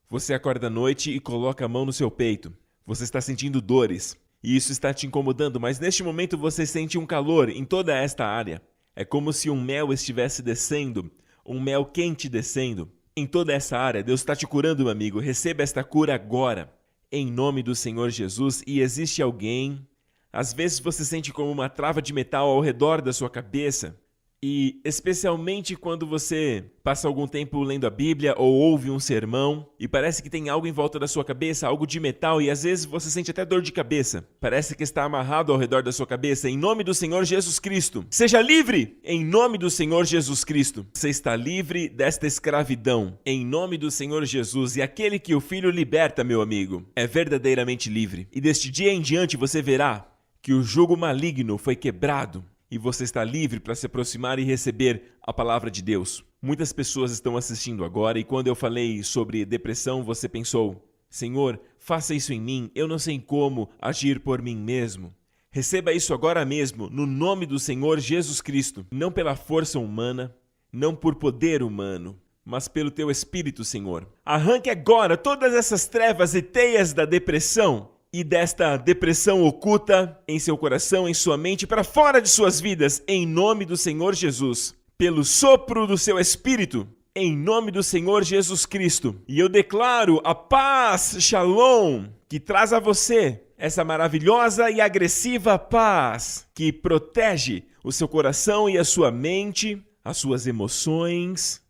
Você acorda à noite e coloca a mão no seu peito. Você está sentindo dores. E isso está te incomodando, mas neste momento você sente um calor em toda esta área. É como se um mel estivesse descendo. Um mel quente descendo. Em toda essa área, Deus está te curando, meu amigo. Receba esta cura agora. Em nome do Senhor Jesus. E existe alguém. Às vezes você sente como uma trava de metal ao redor da sua cabeça. E especialmente quando você passa algum tempo lendo a Bíblia ou ouve um sermão e parece que tem algo em volta da sua cabeça, algo de metal, e às vezes você sente até dor de cabeça. Parece que está amarrado ao redor da sua cabeça. Em nome do Senhor Jesus Cristo, seja livre! Em nome do Senhor Jesus Cristo, você está livre desta escravidão. Em nome do Senhor Jesus, e aquele que o Filho liberta, meu amigo, é verdadeiramente livre. E deste dia em diante você verá que o jugo maligno foi quebrado. E você está livre para se aproximar e receber a palavra de Deus. Muitas pessoas estão assistindo agora e quando eu falei sobre depressão, você pensou: Senhor, faça isso em mim, eu não sei como agir por mim mesmo. Receba isso agora mesmo, no nome do Senhor Jesus Cristo. Não pela força humana, não por poder humano, mas pelo teu Espírito, Senhor. Arranque agora todas essas trevas e teias da depressão. E desta depressão oculta em seu coração, em sua mente, para fora de suas vidas, em nome do Senhor Jesus. Pelo sopro do seu Espírito, em nome do Senhor Jesus Cristo. E eu declaro a paz, Shalom, que traz a você essa maravilhosa e agressiva paz que protege o seu coração e a sua mente, as suas emoções,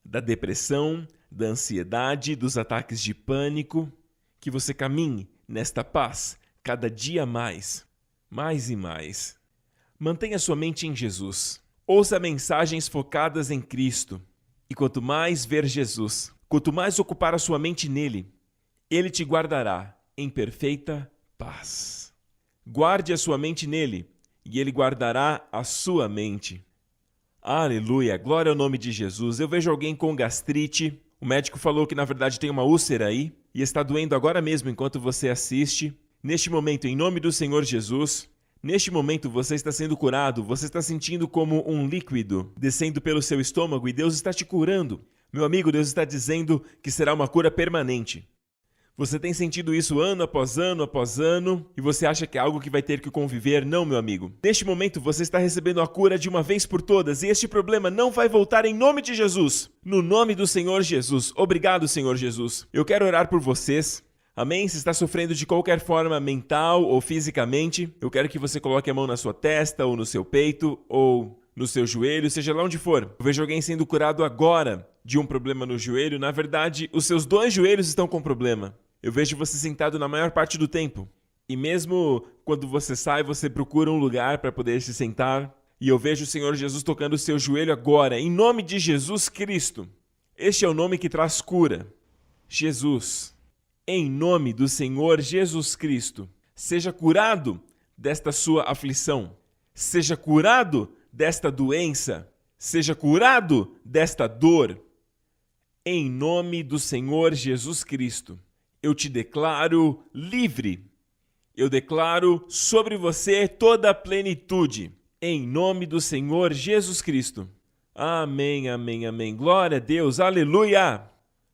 da depressão, da ansiedade, dos ataques de pânico. Que você caminhe nesta paz cada dia mais e mais. Mantenha sua mente em Jesus. Ouça mensagens focadas em Cristo. E quanto mais ver Jesus, quanto mais ocupar a sua mente nele, Ele te guardará em perfeita paz. Guarde a sua mente nele, e Ele guardará a sua mente. Aleluia, glória ao nome de Jesus. Eu vejo alguém com gastrite. O médico falou que na verdade tem uma úlcera aí e está doendo agora mesmo enquanto você assiste. Neste momento, em nome do Senhor Jesus, neste momento você está sendo curado, você está sentindo como um líquido descendo pelo seu estômago e Deus está te curando. Meu amigo, Deus está dizendo que será uma cura permanente. Você tem sentido isso ano após ano, e você acha que é algo que vai ter que conviver? Não, meu amigo. Neste momento, você está recebendo a cura de uma vez por todas, e este problema não vai voltar em nome de Jesus. No nome do Senhor Jesus. Obrigado, Senhor Jesus. Eu quero orar por vocês. Amém? Se está sofrendo de qualquer forma mental ou fisicamente, eu quero que você coloque a mão na sua testa, ou no seu peito, ou no seu joelho, seja lá onde for. Eu vejo alguém sendo curado agora de um problema no joelho. Na verdade, os seus dois joelhos estão com problema. Eu vejo você sentado na maior parte do tempo. E mesmo quando você sai, você procura um lugar para poder se sentar. E eu vejo o Senhor Jesus tocando o seu joelho agora, em nome de Jesus Cristo. Este é o nome que traz cura. Jesus, em nome do Senhor Jesus Cristo, seja curado desta sua aflição. Seja curado desta doença. Seja curado desta dor. Em nome do Senhor Jesus Cristo, eu te declaro livre. Eu declaro sobre você toda a plenitude. Em nome do Senhor Jesus Cristo. Amém, amém, amém. Glória a Deus, aleluia.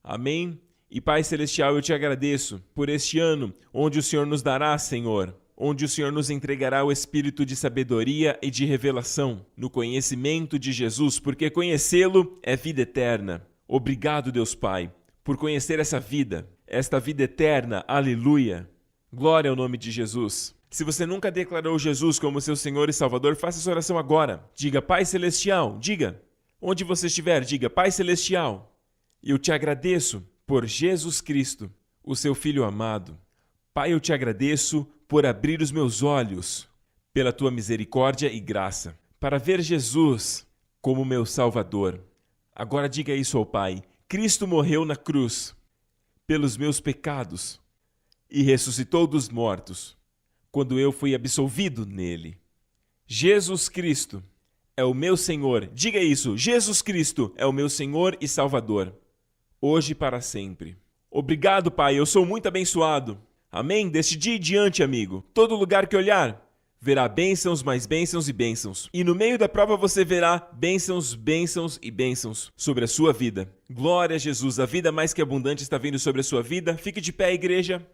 Amém. E Pai Celestial, eu te agradeço por este ano onde o Senhor nos dará, Senhor, onde o Senhor nos entregará o espírito de sabedoria e de revelação no conhecimento de Jesus, porque conhecê-lo é vida eterna. Obrigado, Deus Pai, por conhecer essa vida, esta vida eterna, aleluia. Glória ao nome de Jesus. Se você nunca declarou Jesus como seu Senhor e Salvador, faça essa oração agora. Diga, Pai Celestial, diga. Onde você estiver, diga, Pai Celestial. Eu te agradeço por Jesus Cristo, o seu Filho amado. Pai, eu te agradeço por abrir os meus olhos, pela tua misericórdia e graça, para ver Jesus como meu Salvador. Agora diga isso ao Pai. Cristo morreu na cruz pelos meus pecados e ressuscitou dos mortos quando eu fui absolvido nele. Jesus Cristo é o meu Senhor. Diga isso. Jesus Cristo é o meu Senhor e Salvador, hoje e para sempre. Obrigado, Pai. Eu sou muito abençoado. Amém? Deste dia em diante, amigo, todo lugar que olhar, verá bênçãos, mais bênçãos e bênçãos. E no meio da prova você verá bênçãos, bênçãos e bênçãos sobre a sua vida. Glória a Jesus, a vida mais que abundante está vindo sobre a sua vida. Fique de pé, igreja.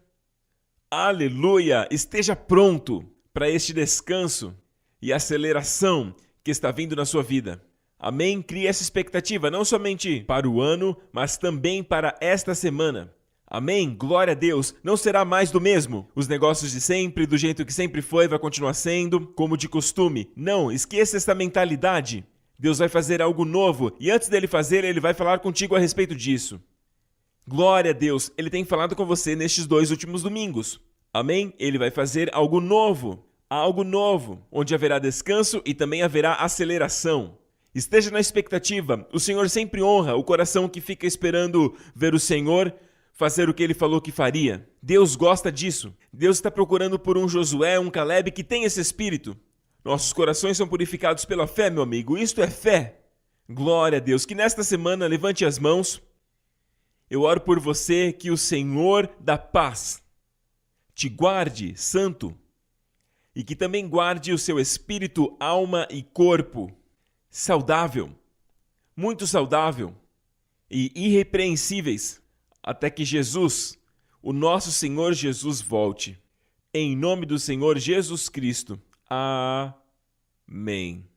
Aleluia! Esteja pronto para este descanso e aceleração que está vindo na sua vida. Amém? Crie essa expectativa não somente para o ano, mas também para esta semana. Amém? Glória a Deus. Não será mais do mesmo. Os negócios de sempre, do jeito que sempre foi, vai continuar sendo, como de costume. Não, esqueça essa mentalidade. Deus vai fazer algo novo e antes dele fazer, ele vai falar contigo a respeito disso. Glória a Deus. Ele tem falado com você nestes 2 últimos domingos. Amém? Ele vai fazer algo novo, onde haverá descanso e também haverá aceleração. Esteja na expectativa. O Senhor sempre honra o coração que fica esperando ver o Senhor fazer o que ele falou que faria. Deus gosta disso. Deus está procurando por um Josué, um Caleb que tem esse espírito. Nossos corações são purificados pela fé, meu amigo. Isto é fé. Glória a Deus. Que nesta semana levante as mãos. Eu oro por você que o Senhor da paz te guarde, santo, e que também guarde o seu espírito, alma e corpo saudável, muito saudável e irrepreensíveis, até que Jesus, o nosso Senhor Jesus, volte. Em nome do Senhor Jesus Cristo. Amém.